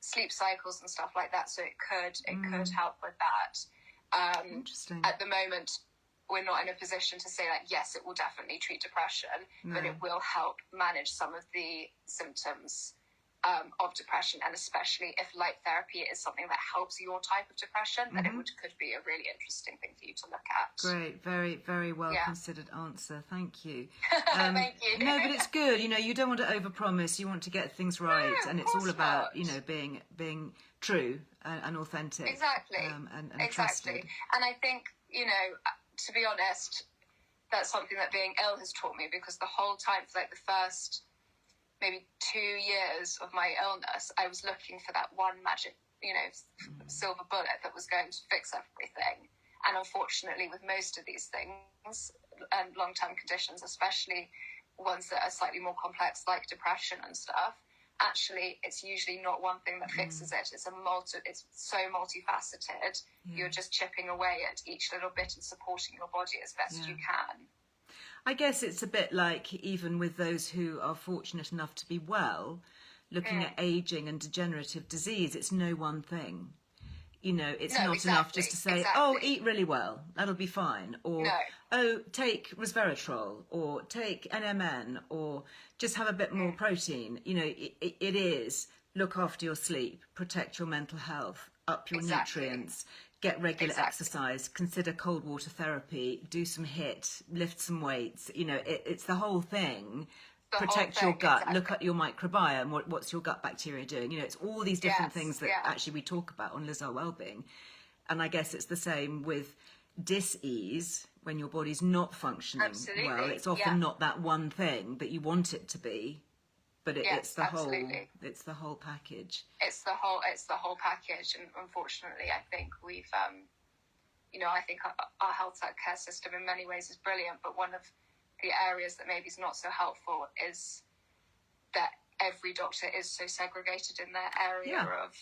sleep cycles and stuff like that. So it could help with that. Interesting. At the moment, we're not in a position to say like, yes, it will definitely treat depression, but it will help manage some of the symptoms of depression, and especially if light therapy is something that helps your type of depression, then it could be a really interesting thing for you to look at. Great, very, very well considered answer. Thank you. Thank you. No, but it's good. You know, you don't want to overpromise. You want to get things right, and it's all about being true and authentic. Exactly. And exactly. trusted. And I think to be honest, that's something that being ill has taught me, because the whole time for like the first maybe 2 years of my illness, I was looking for that one magic, silver bullet that was going to fix everything. And unfortunately, with most of these things and long-term conditions, especially ones that are slightly more complex, like depression and stuff, actually, it's usually not one thing that fixes it. It's so multifaceted. You're just chipping away at each little bit and supporting your body as best you can. I guess it's a bit like even with those who are fortunate enough to be well, looking at aging and degenerative disease, it's no one thing. It's not enough just to say, oh, eat really well, that'll be fine. Or, oh, take resveratrol, or take NMN, or just have a bit more protein. It is look after your sleep, protect your mental health, up your nutrients, get regular exercise, consider cold water therapy, do some HIIT, lift some weights. It's the whole thing. Protect your gut, look at your microbiome, what's your gut bacteria doing? It's all these different things that actually we talk about on Earle Wellbeing. And I guess it's the same with dis-ease, when your body's not functioning well. It's often not that one thing that you want it to be, but it's the whole package. It's the whole package. And unfortunately, I think we've I think our health care system in many ways is brilliant, but one of the areas that maybe is not so helpful is that every doctor is so segregated in their area of...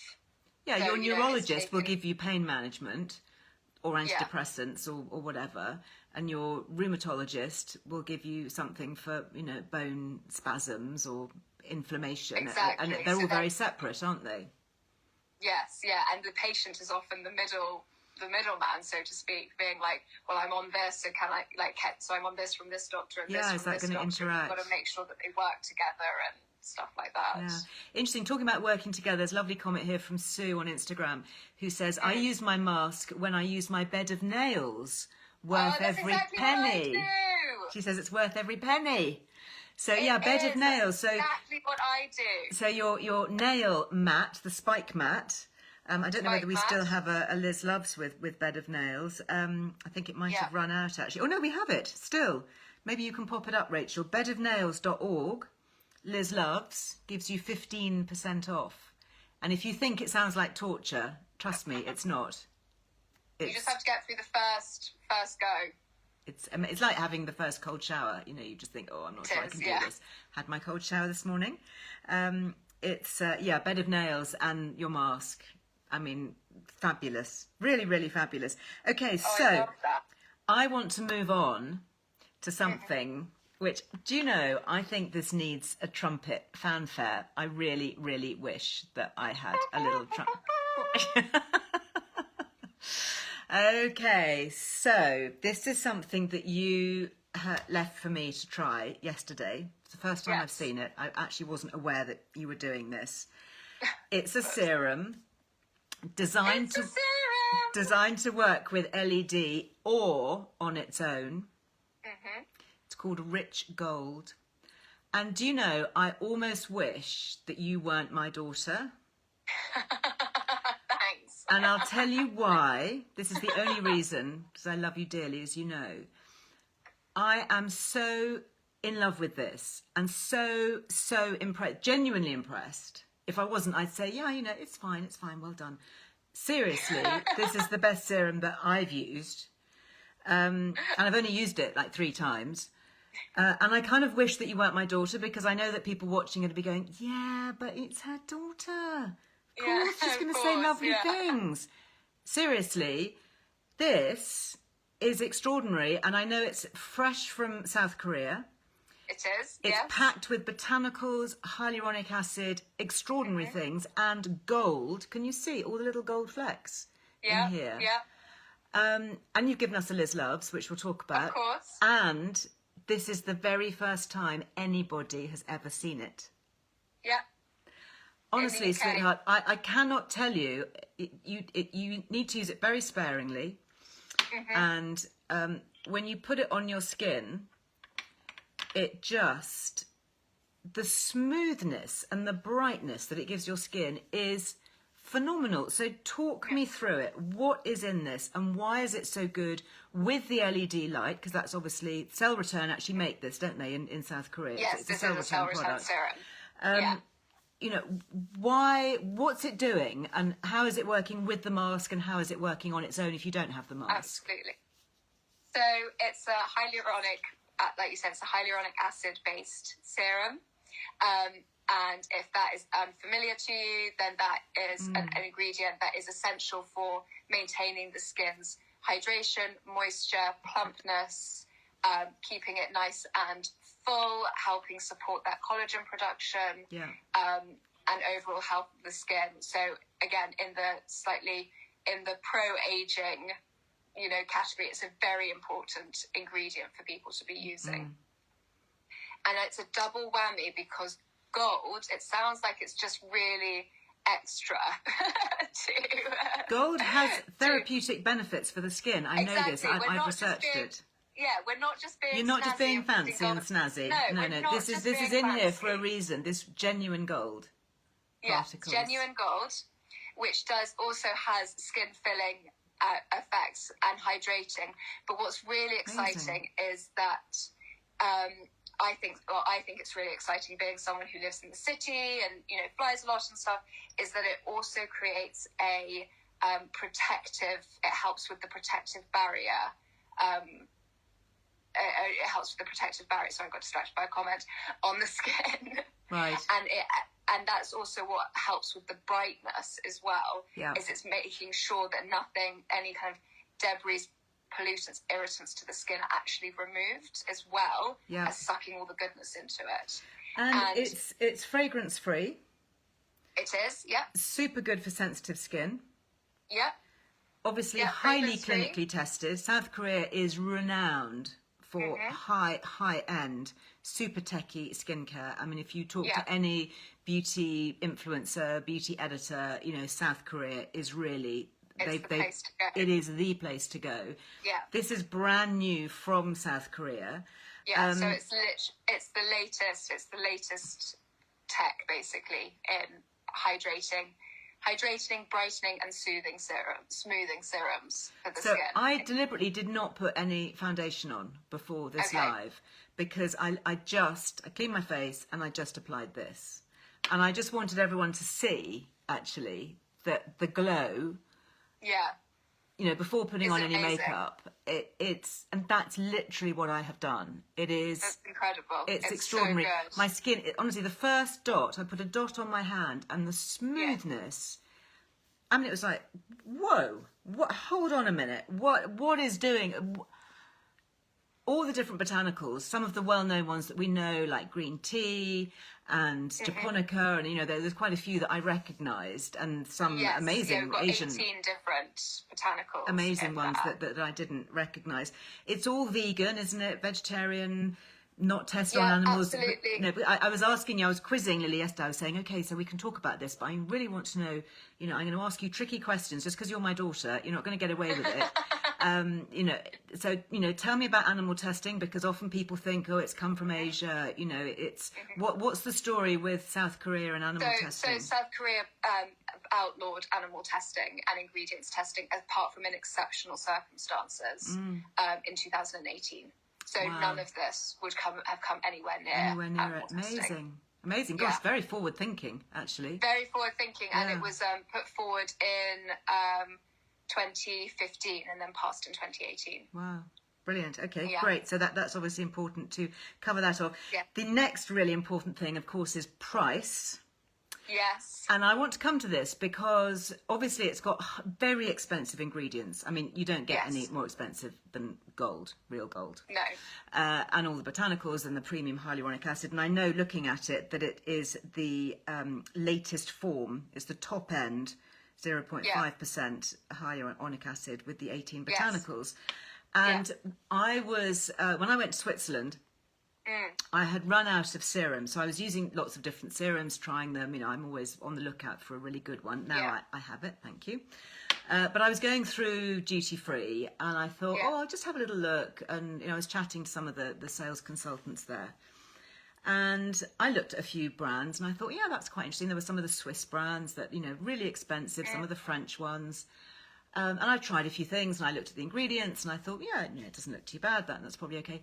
Yeah, your neurologist will give you pain management or antidepressants or whatever, and your rheumatologist will give you something for, bone spasms or inflammation. Exactly. And they're all very separate, aren't they? Yes, and the patient is often the middleman, so to speak, being like, well, I'm on this, so can I, so I'm on this from this doctor and this from this doctor. Interact? You've got to make sure that they work together and stuff like that. Yeah. Interesting. Talking about working together, there's a lovely comment here from Sue on Instagram who says, I use my mask when I use my bed of nails. Worth every penny. She says it's worth every penny. So bed of nails. So exactly what I do. So your nail mat, the spike mat. I don't know whether we still have a Liz Loves with bed of nails. I think it might have run out actually. Oh no, we have it still. Maybe you can pop it up, Rachel. Bedofnails.org. Liz Loves gives you 15% off. And if you think it sounds like torture, trust me, it's not. You just have to get through the first go. It's like having the first cold shower. You just think, oh, I'm not sure I can do this. Had my cold shower this morning. It's bed of nails and your mask. I mean, fabulous. Really, really fabulous. Okay, so I love that. I want to move on to something which, do you know, I think this needs a trumpet fanfare. I really, really wish that I had a little trumpet. Okay, so this is something that you left for me to try yesterday. It's the first time I've seen it. I actually wasn't aware that you were doing this. It's a serum designed to work with LED or on its own. It's called Rich Gold. And do you know, I almost wish that you weren't my daughter. Thanks. And I'll tell you why. This is the only reason, because I love you dearly, as you know. I am so in love with this and so impressed, genuinely impressed. If I wasn't, I'd say, yeah, it's fine, well done. seriously, this is the best serum that I've used. And I've only used it like 3 times. And I kind of wish that you weren't my daughter, because I know that people watching it will be going, yeah, but it's her daughter. Of course she's going to say lovely things. Seriously, this is extraordinary. And I know it's fresh from South Korea. It is, It's packed with botanicals, hyaluronic acid, extraordinary things, and gold. Can you see all the little gold flecks in here? And you've given us a Liz Loves, which we'll talk about. Of course. And this is the very first time anybody has ever seen it. Yeah. Honestly, sweetheart, I cannot tell you. You need to use it very sparingly. And when you put it on your skin, it just, the smoothness and the brightness that it gives your skin is phenomenal. So talk me through it. What is in this and why is it so good with the LED light? Because that's obviously, Cellreturn actually make this, don't they, in South Korea? Yes, this is a Cellreturn serum. You know, why, what's it doing and how is it working with the mask and how is it working on its own if you don't have the mask? Absolutely. So it's a hyaluronic, like you said, it's a hyaluronic acid-based serum. And if that is unfamiliar to you, then that is an ingredient that is essential for maintaining the skin's hydration, moisture, plumpness, keeping it nice and full, helping support that collagen production, and overall health of the skin. So again, in the pro-aging, category, it's a very important ingredient for people to be using. And it's a double whammy because gold, it sounds like it's just really extra. Gold has therapeutic benefits for the skin. I know this. I've researched it. Yeah, we're not just being. You're not just being fancy and snazzy. No. This is in here for a reason. This genuine gold. Particles. Genuine gold, which also has skin filling effects and hydrating. But what's really exciting is that I think it's really exciting, being someone who lives in the city and flies a lot and stuff, is that it also creates a protective. It helps with the protective barrier. It helps with the protective barrier. So I got distracted by a comment on the skin. Right. And that's also what helps with the brightness as well. Yeah. Is it's making sure that any kind of debris, pollutants, irritants to the skin are actually removed, as well as sucking all the goodness into it. And it's fragrance free. It is, yeah. Super good for sensitive skin. Yeah. Obviously highly clinically tested. South Korea is renowned for high end, super techie skincare. I mean, if you talk to any beauty influencer, beauty editor, South Korea is really, it is the place to go. Yeah. This is brand new from South Korea. Yeah, so it's the latest tech basically in hydrating, brightening and smoothing serums for the skin. So I deliberately did not put any foundation on before this live, because I cleaned my face and I just applied this. And I just wanted everyone to see, actually, that the glow, before putting on any makeup, and that's literally what I have done. It's incredible. It's extraordinary. So good. My skin, honestly, the first dot, I put a dot on my hand and the smoothness, I mean, it was like, whoa, hold on a minute. What is doing? All the different botanicals, some of the well-known ones that we know, like green tea and japonica, and there's quite a few that I recognised, and some amazing we've got Asian, 18 different botanicals, amazing ones that I didn't recognise. It's all vegan, isn't it? Vegetarian, not test on animals. Absolutely. But I was asking you, I was quizzing Lily yesterday. I was saying, okay, so we can talk about this, but I really want to know. I'm going to ask you tricky questions just because you're my daughter. You're not going to get away with it. So tell me about animal testing, because often people think, oh, it's come from Asia. It's what's the story with South Korea and animal testing? So South Korea outlawed animal testing and ingredients testing apart from in exceptional circumstances in 2018. So none of this would have come anywhere near it. Testing. Amazing. Gosh, very forward thinking, actually. Very forward thinking, and it was put forward in 2015 and then passed in 2018. Wow. Brilliant. Okay, great. So that's obviously important to cover that off. Yeah. The next really important thing, of course, is price. Yes. And I want to come to this because obviously it's got very expensive ingredients. I mean, you don't get any more expensive than gold, real gold. No. And all the botanicals and the premium hyaluronic acid. And I know, looking at it, that it is the latest form, is the top end, 0.5% hyaluronic acid with the 18 botanicals. And I was, when I went to Switzerland, I had run out of serum, so I was using lots of different serums, trying them. You know, I'm always on the lookout for a really good one. Now I have it, thank you. But I was going through duty free, and I thought, I'll just have a little look. And I was chatting to some of the sales consultants there, and I looked at a few brands, and I thought, that's quite interesting. There were some of the Swiss brands that really expensive, some of the French ones. And I tried a few things, and I looked at the ingredients, and I thought, it doesn't look too bad. That's probably okay.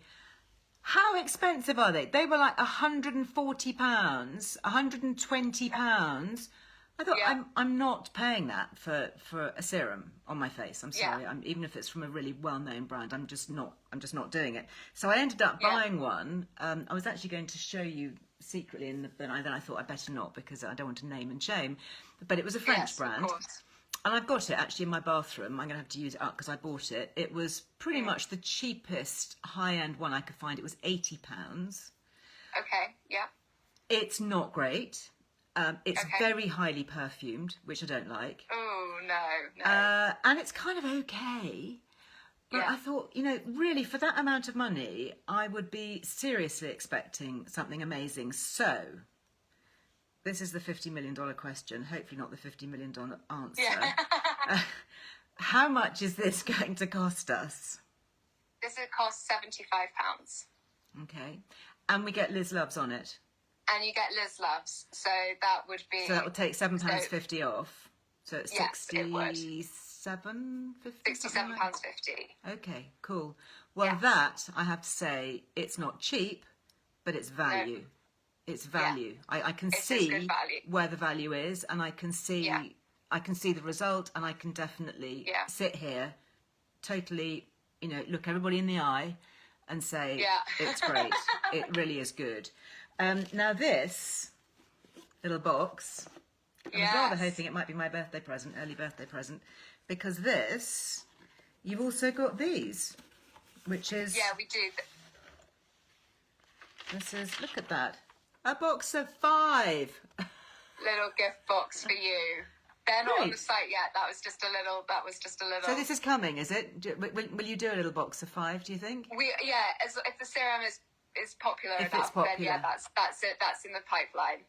How expensive are they? They were like £140, £120. I thought, I'm not paying that for a serum on my face. I'm sorry. Even if it's from a really well-known brand, I'm just not doing it. So I ended up buying one. I was actually going to show you secretly, then I thought I'd better not, because I don't want to name and shame. But it was a French brand. Of course. And I've got it actually in my bathroom. I'm going to have to use it up because I bought it. It was pretty much the cheapest high-end one I could find. It was £80. Okay, yeah. It's not great. It's very highly perfumed, which I don't like. Oh, no. And it's kind of okay. But I thought, really, for that amount of money, I would be seriously expecting something amazing. So this is the $50 million question, hopefully not the $50 million answer. Yeah. How much is this going to cost us? This will cost £75. Okay. And we get Liz Loves on it. And you get Liz Loves, so that would be... So that would take £7.50 off. So it's £67.50? £67.50. Okay, cool. Well, that, I have to say, it's not cheap, but it's value. No. It's value. I can see where the value is, and I can see the result, and I can definitely sit here, totally, look everybody in the eye, and say it's great. It really is good. Now this little box, I was rather hoping it might be my birthday present, early birthday present, because this, you've also got these, which is we do. This is, look at that. A box of 5. Little gift box for you. They're not on the site yet. That was just a little. So this is coming, is it? Will you do a little box of 5? Do you think? If the serum is popular enough, then that's it. That's in the pipeline.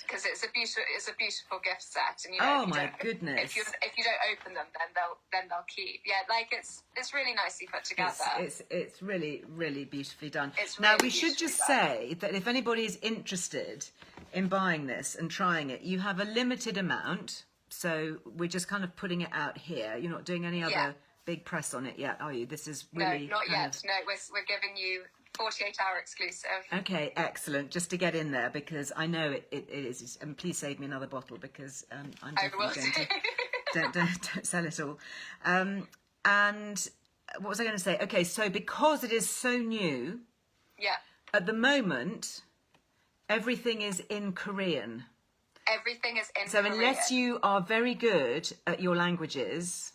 Because it's a beautiful gift set, and goodness! If you don't open them, then they'll keep. It's really nicely put together. It's really, really beautifully done. Now we should just say that if anybody is interested in buying this and trying it, you have a limited amount. So we're just kind of putting it out here. You're not doing any other big press on it yet, are you? This is really no, not yet. No, we're giving you 48-hour exclusive. Okay, excellent. Just to get in there, because I know it is. And please save me another bottle, because I'm definitely going to don't sell it all. And what was I going to say? Okay, so because it is so new, at the moment, everything is in Korean. Everything is in Korean. So unless you are very good at your languages,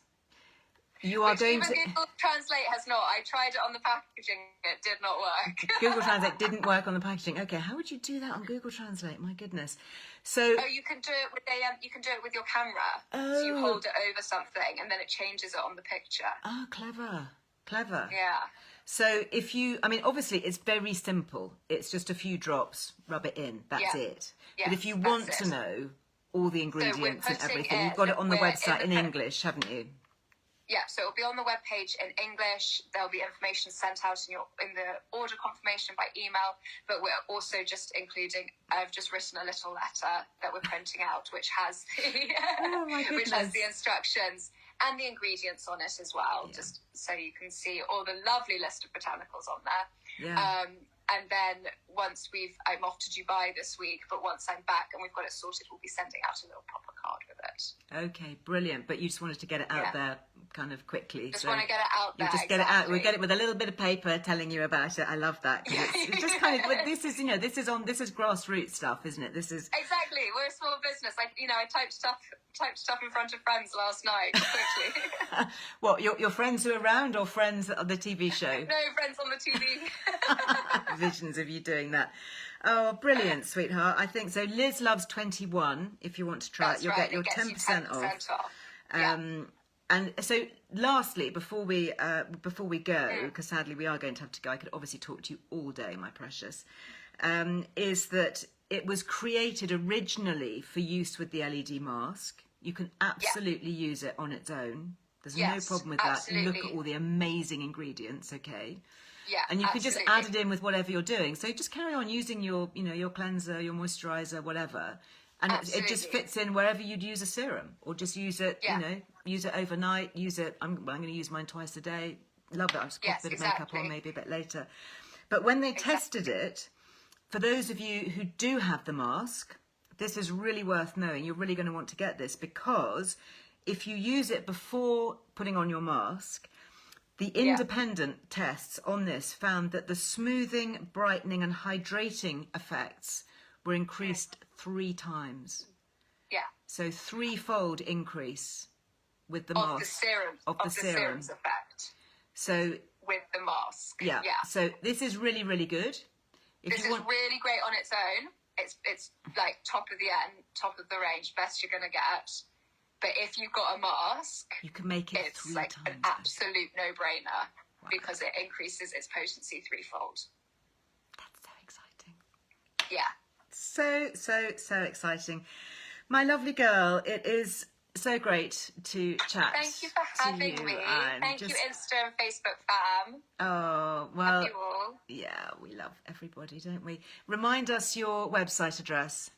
you are going to... Google Translate has not. I tried it on the packaging. It did not work. Google Translate didn't work on the packaging. Okay, how would you do that on Google Translate? My goodness. So... you can do it with you can do it with your camera. So you hold it over something, and then it changes it on the picture. Oh, clever. Yeah. So if you... I mean, obviously, it's very simple. It's just a few drops, rub it in. That's it. Yes, but if you want to know all the ingredients and everything, you've got it on the website in English, haven't you? Yeah, so it'll be on the webpage in English. There'll be information sent out in the order confirmation by email, but we're also just including, I've just written a little letter that we're printing out, which has oh my goodness. which has the instructions. and the ingredients on it as well, just so you can see all the lovely list of botanicals on there. Yeah. And then once I'm off to Dubai this week, but once I'm back and we've got it sorted, we'll be sending out a little pop-up card with it. Okay, brilliant. But you just wanted to get it out there kind of quickly. Just want to get it out there. You just get it out. We'll get it with a little bit of paper telling you about it. I love that. It's just kind of, this is grassroots stuff, isn't it? This is exactly. We're a small business. I typed stuff in front of friends last night quickly. What, your friends who are around, or friends on the TV show? No, friends on the TV. Visions of you doing that. Oh, brilliant, sweetheart. I think so. Liz Loves 21. If you want to try it, you'll get your 10% off. And so, lastly, before we go, because sadly we are going to have to go, I could obviously talk to you all day, my precious, is that it was created originally for use with the LED mask. You can absolutely use it on its own. There's no problem with that. Look at all the amazing ingredients, okay? Yeah, and you could just add it in with whatever you're doing. So just carry on using your cleanser, your moisturizer, whatever. And it just fits in wherever you'd use a serum, or just use it, use it overnight, I'm going to use mine twice a day. Love it. I'll just put a bit of makeup on maybe a bit later. But when they tested it, for those of you who do have the mask, this is really worth knowing. You're really going to want to get this, because if you use it before putting on your mask, the independent tests on this found that the smoothing, brightening and hydrating effects were increased 3 times. Yeah. So 3-fold increase with the mask. Of the serum's effect. So with the mask. Yeah. So this is really, really good. This is really great on its own. It's like top of the range, best you're going to get. But if you've got a mask, you can make it it's like an absolute no-brainer, because it increases its potency 3-fold. That's so exciting. Yeah. So exciting. My lovely girl, it is so great to chat. Thank you for having me. Thank you, Insta and Facebook fam. Oh, well, love you all. Yeah, we love everybody, don't we? Remind us your website address.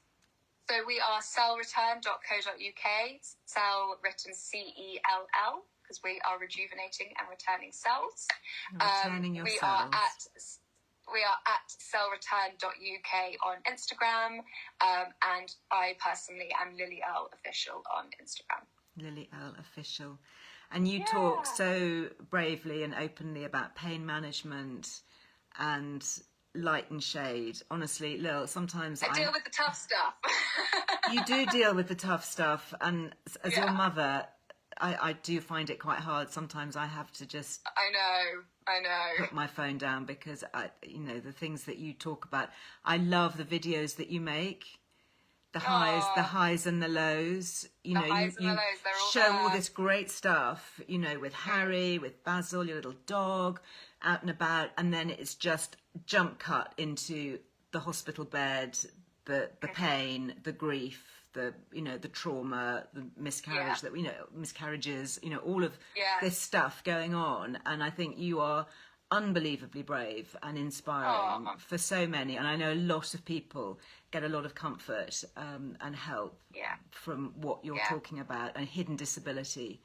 So we are cellreturn.co.uk, cell written CELL, because we are rejuvenating and returning cells. Returning your cells. We are at cellreturn.uk on Instagram, and I personally am Lily Earle Official on Instagram. Lily Earle Official. And you talk so bravely and openly about pain management and light and shade. Honestly, Lil, sometimes I deal with the tough stuff. You do deal with the tough stuff, and as your mother, I do find it quite hard. Sometimes I have to just I know put my phone down, because the things that you talk about. I love the videos that you make, the highs and the lows. You show all this great stuff, with Harry, with Basil, your little dog, out and about, and then it's just jump cut into the hospital bed, the pain, the grief, the trauma, the miscarriage, miscarriages, all of this stuff going on. And I think you are unbelievably brave and inspiring for so many. And I know a lot of people get a lot of comfort and help from what you're talking about, and hidden disability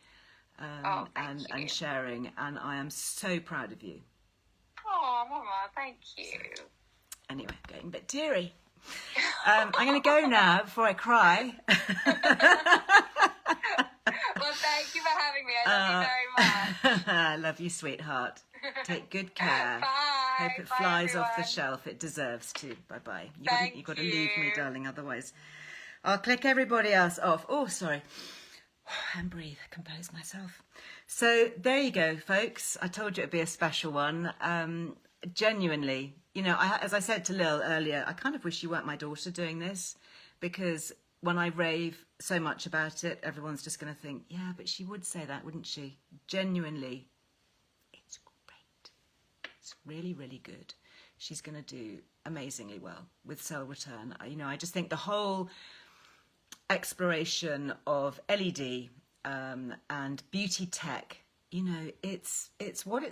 and sharing. And I am so proud of you. Oh, Mama, thank you. Anyway, getting a bit teary. I'm going to go now before I cry. Well, thank you for having me. I love you very much. I love you, sweetheart. Take good care. Bye. Hope it flies off the shelf. It deserves to. Bye-bye. You've got to leave me, darling, otherwise I'll click everybody else off. Oh, sorry. And breathe, compose myself. So there you go, folks. I told you it'd be a special one. Genuinely, as I said to Lil earlier, I kind of wish you weren't my daughter doing this, because when I rave so much about it, everyone's just going to think, yeah, but she would say that, wouldn't she? Genuinely, it's great. It's really, really good. She's going to do amazingly well with Cellreturn. I just think the whole exploration of LED and beauty tech, it's where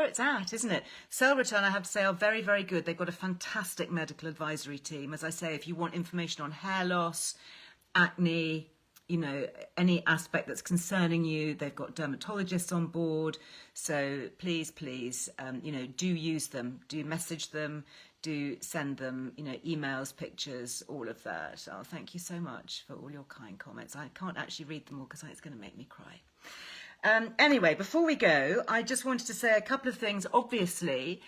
it's at, isn't it? Cellreturn, I have to say, are very, very good. They've got a fantastic medical advisory team. As I say, if you want information on hair loss, acne, you know, any aspect that's concerning you. They've got dermatologists on board. So please, you know, do use them, do message them, do send them, you know, emails, pictures, all of that. Oh, thank you so much for all your kind comments. I can't actually read them all because it's going to make me cry. Anyway, before we go, I just wanted to say a couple of things. Obviously,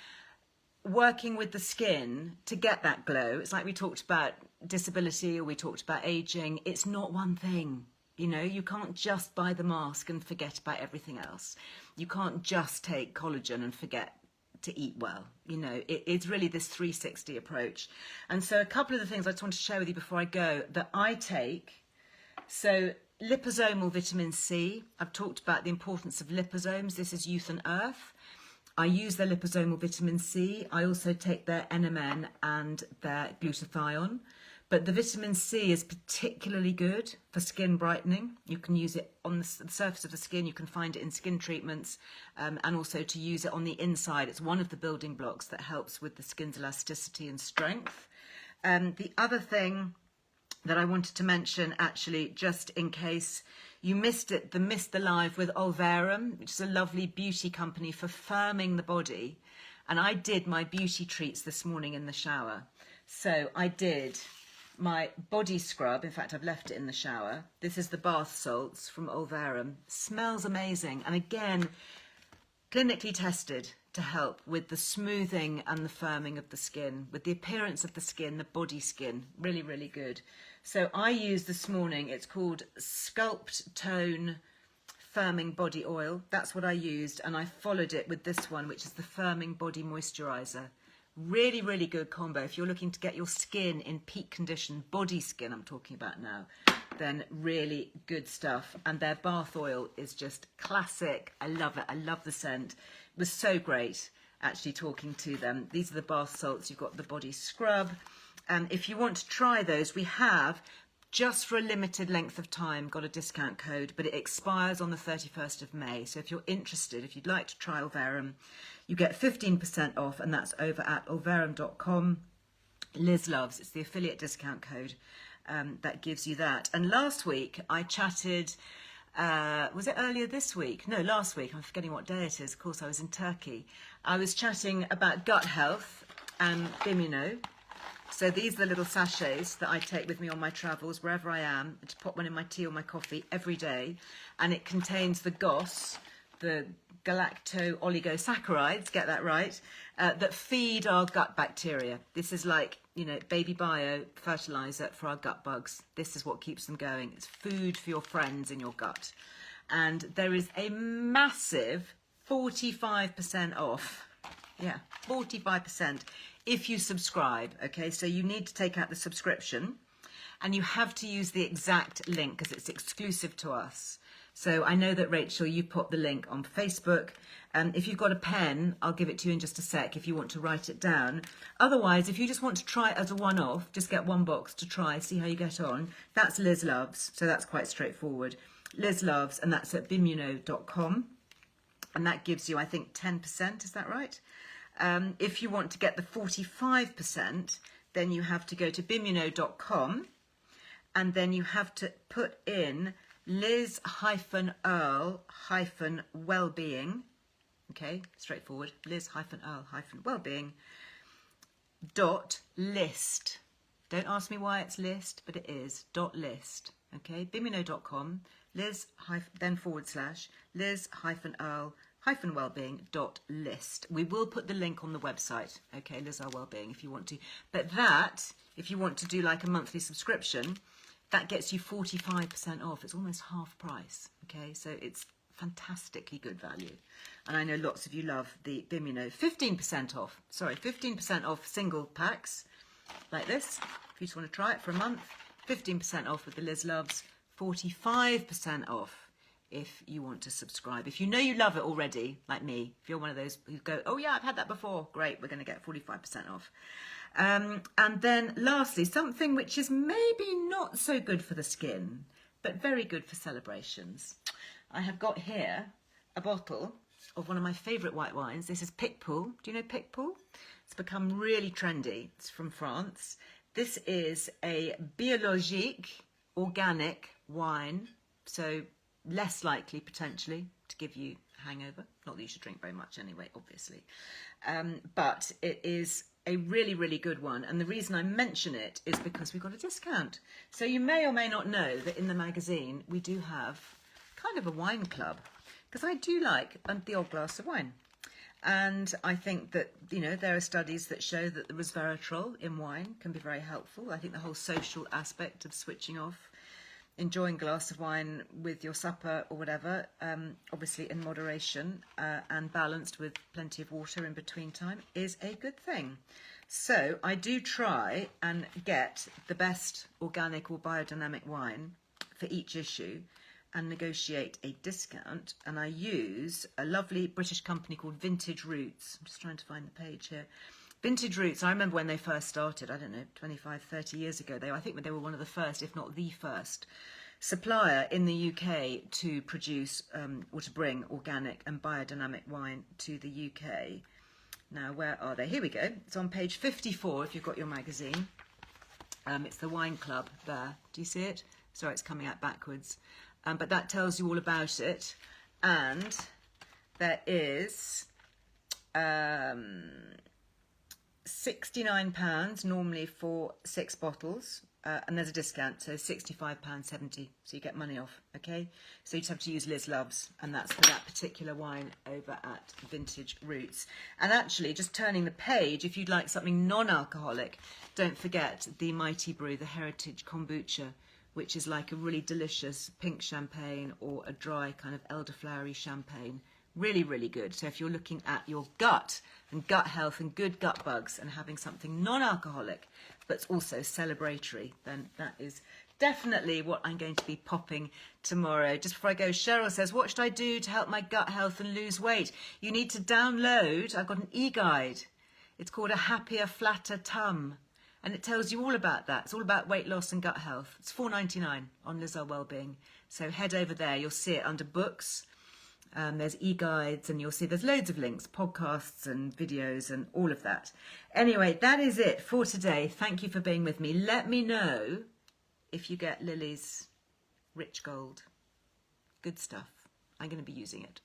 working with the skin to get that glow, it's like we talked about disability or we talked about aging. It's not one thing. You know, you can't just buy the mask and forget about everything else. You can't just take collagen and forget to eat well. You know, it's really this 360 approach. And so a couple of the things I just want to share with you before I go that I take. So liposomal vitamin C. I've talked about the importance of liposomes. This is Youth and Earth. I use their liposomal vitamin C. I also take their NMN and their glutathione. But the vitamin C is particularly good for skin brightening. You can use it on the surface of the skin. You can find it in skin treatments, and also to use it on the inside. It's one of the building blocks that helps with the skin's elasticity and strength. The other thing that I wanted to mention, actually, just in case you missed it, Missed the Live with Olverum, which is a lovely beauty company for firming the body. And I did my beauty treats this morning in the shower. So I did my body scrub. In fact, I've left it in the shower. This is the bath salts from Olverum. Smells amazing. And again, clinically tested to help with the smoothing and the firming of the skin, with the appearance of the skin, the body skin. Really, really good. So I used this morning, it's called Sculpt Tone Firming Body Oil. That's what I used, and I followed it with this one, which is the Firming Body Moisturiser. Really, really good combo. If you're looking to get your skin in peak condition, body skin I'm talking about now, then really good stuff. And their bath oil is just classic. I love it. I love the scent. It was so great actually talking to them. These are the bath salts. You've got the body scrub. If you want to try those, we have, just for a limited length of time, got a discount code, but it expires on the 31st of May. So if you're interested, if you'd like to try Olverum, you get 15% off, and that's over at olverum.com. Liz Loves, it's the affiliate discount code that gives you that. And last week I chatted, was it earlier this week? No, last week. I'm forgetting what day it is. Of course, I was in Turkey. I was chatting about gut health and Immuno. So these are the little sachets that I take with me on my travels, wherever I am, to pop one in my tea or my coffee every day. And it contains the GOS, the galacto-oligosaccharides, get that right, that feed our gut bacteria. This is like, you know, baby bio fertilizer for our gut bugs. This is what keeps them going. It's food for your friends in your gut. And there is a massive 45% off. Yeah, 45%. If you subscribe, okay? So you need to take out the subscription and you have to use the exact link because it's exclusive to us. So I know that, Rachel, you put the link on Facebook. If you've got a pen, I'll give it to you in just a sec if you want to write it down. Otherwise, if you just want to try it as a one-off, just get one box to try, see how you get on. That's Liz Loves, so that's quite straightforward. Liz Loves, and that's at bimuno.com. And that gives you, I think, 10%, is that right? If you want to get the 45%, then you have to go to bimuno.com and then you have to put in Liz-Earle-Wellbeing. Okay, straightforward. Liz-Earle-Wellbeing .list. Don't ask me why it's list, but it is .list. Okay, bimuno.com, then / Liz-Earle-Wellbeing.list. We will put the link on the website, okay, Liz Earle Wellbeing, if you want to. But that, if you want to do like a monthly subscription, that gets you 45% off. It's almost half price, okay? So it's fantastically good value. And I know lots of you love the Bimuno. 15% off, 15% off single packs like this. If you just want to try it for a month, 15% off with the Liz Loves, 45% off if you want to subscribe. If you know you love it already, like me, if you're one of those who go, oh yeah, I've had that before, great, we're going to get 45% off. And then lastly, something which is maybe not so good for the skin, but very good for celebrations. I have got here a bottle of one of my favourite white wines. This is Picpoul. Do you know Picpoul? It's become really trendy. It's from France. This is a biologique, organic wine, so less likely potentially to give you a hangover. Not that you should drink very much anyway, obviously. But it is a really, really good one. And the reason I mention it is because we've got a discount. So you may or may not know that in the magazine we do have kind of a wine club, because I do like the odd glass of wine. And I think that, you know, there are studies that show that the resveratrol in wine can be very helpful. I think the whole social aspect of switching off, enjoying a glass of wine with your supper or whatever, obviously in moderation and balanced with plenty of water in between time, is a good thing. So I do try and get the best organic or biodynamic wine for each issue and negotiate a discount, and I use a lovely British company called Vintage Roots. I'm just trying to find the page here. Vintage Roots, I remember when they first started, I don't know, 25, 30 years ago. I think they were one of the first, if not the first, supplier in the UK to produce or to bring organic and biodynamic wine to the UK. Now, where are they? Here we go. It's on page 54 if you've got your magazine. It's the Wine Club there. Do you see it? Sorry, it's coming out backwards. But that tells you all about it. And there is £69 normally for 6 bottles. And there's a discount, so £65.70. So you get money off, okay? So you just have to use Liz Loves, and that's for that particular wine over at Vintage Roots. And actually, just turning the page, if you'd like something non-alcoholic, don't forget the Mighty Brew, the Heritage Kombucha, which is like a really delicious pink champagne or a dry kind of elderflowery champagne. Really, really good. So if you're looking at your gut and gut health and good gut bugs and having something non-alcoholic but also celebratory, then that is definitely what I'm going to be popping tomorrow. Just before I go, Cheryl says, what should I do to help my gut health and lose weight? You need to download, I've got an e-guide. It's called A Happier, Flatter Tum. And it tells you all about that. It's all about weight loss and gut health. It's $4.99 on Earle Wellbeing. So head over there. You'll see it under books. There's e-guides, and you'll see there's loads of links, podcasts and videos and all of that. Anyway, that is it for today. Thank you for being with me. Let me know if you get Lily's Rich Gold. Good stuff. I'm going to be using it.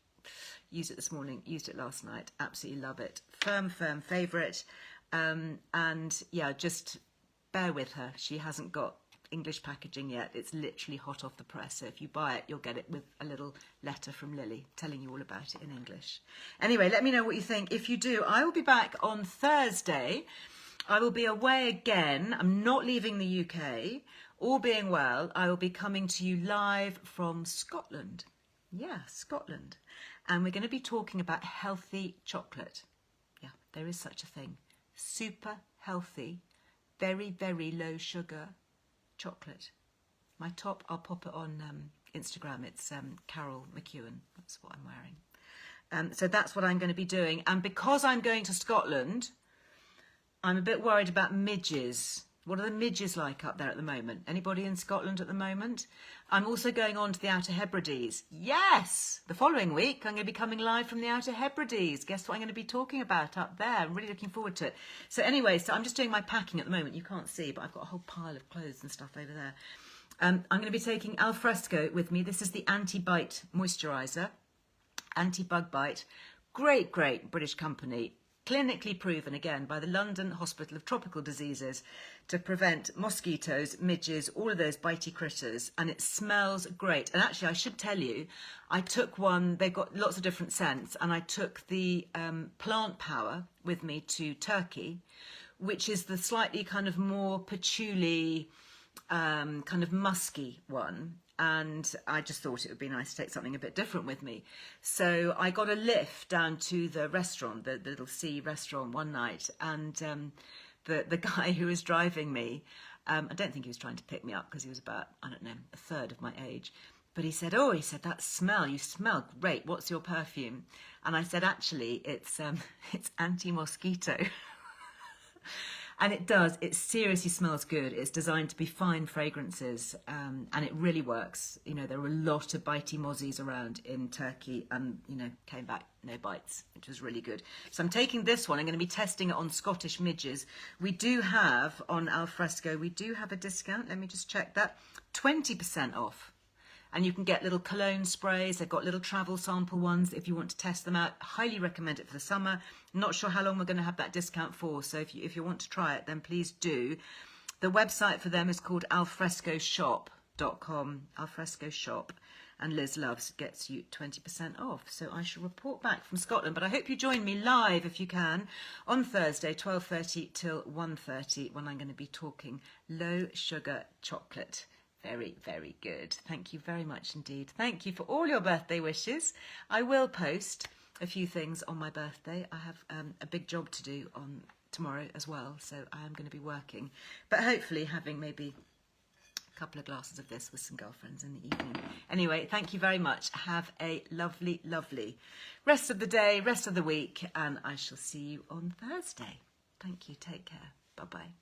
Used it this morning, used it last night. Absolutely love it. Firm favourite. And yeah, just bear with her. She hasn't got English packaging yet. It's literally hot off the press. So if you buy it, you'll get it with a little letter from Lily telling you all about it in English. Anyway, let me know what you think. If you do, I will be back on Thursday. I will be away again. I'm not leaving the UK. All being well, I will be coming to you live from Scotland. Yeah, Scotland. And we're going to be talking about healthy chocolate. Yeah, there is such a thing. Super healthy, very, very low sugar chocolate. My top, I'll pop it on Instagram. It's Carol McEwen. That's what I'm wearing. So that's what I'm going to be doing. And because I'm going to Scotland, I'm a bit worried about midges. What are the midges like up there at the moment? Anybody in Scotland at the moment? I'm also going on to the Outer Hebrides. Yes! The following week, I'm going to be coming live from the Outer Hebrides. Guess what I'm going to be talking about up there? I'm really looking forward to it. So anyway, so I'm just doing my packing at the moment. You can't see, but I've got a whole pile of clothes and stuff over there. I'm going to be taking Al Fresco with me. This is the Anti-Bite Moisturiser. Anti-Bug Bite. Great British company. Clinically proven, again, by the London Hospital of Tropical Diseases to prevent mosquitoes, midges, all of those bitey critters, and it smells great. And actually, I should tell you, I took one, they've got lots of different scents, and I took the Plant Power with me to Turkey, which is the slightly kind of more patchouli, kind of musky one. And I just thought it would be nice to take something a bit different with me. So I got a lift down to the restaurant, the little sea restaurant one night. And the guy who was driving me, I don't think he was trying to pick me up because he was about, I don't know, a third of my age. But he said, that smell, you smell great. What's your perfume? And I said, actually, it's anti-mosquito. And it does. It seriously smells good. It's designed to be fine fragrances, and it really works. You know, there were a lot of bitey mozzies around in Turkey, and came back no bites, which was really good. So I'm taking this one. I'm going to be testing it on Scottish midges. We do have on Al Fresco. We do have a discount. Let me just check that. 20% off. And you can get little cologne sprays. They've got little travel sample ones if you want to test them out. Highly recommend it for the summer. Not sure how long we're going to have that discount for, so if you want to try it, then please do. The website for them is called alfrescoshop.com, Alfresco Shop. And Liz Loves gets you 20% off. So I shall report back from Scotland. But I hope you join me live, if you can, on Thursday, 12:30 till 1:30, when I'm going to be talking low sugar chocolate. Very, very good. Thank you very much indeed. Thank you for all your birthday wishes. I will post a few things on my birthday. I have a big job to do on tomorrow as well. So I am going to be working. But hopefully having maybe couple of glasses of this with some girlfriends in the evening. Anyway, thank you very much. Have a lovely, lovely rest of the day, rest of the week, and I shall see you on Thursday. Thank you. Take care. Bye-bye.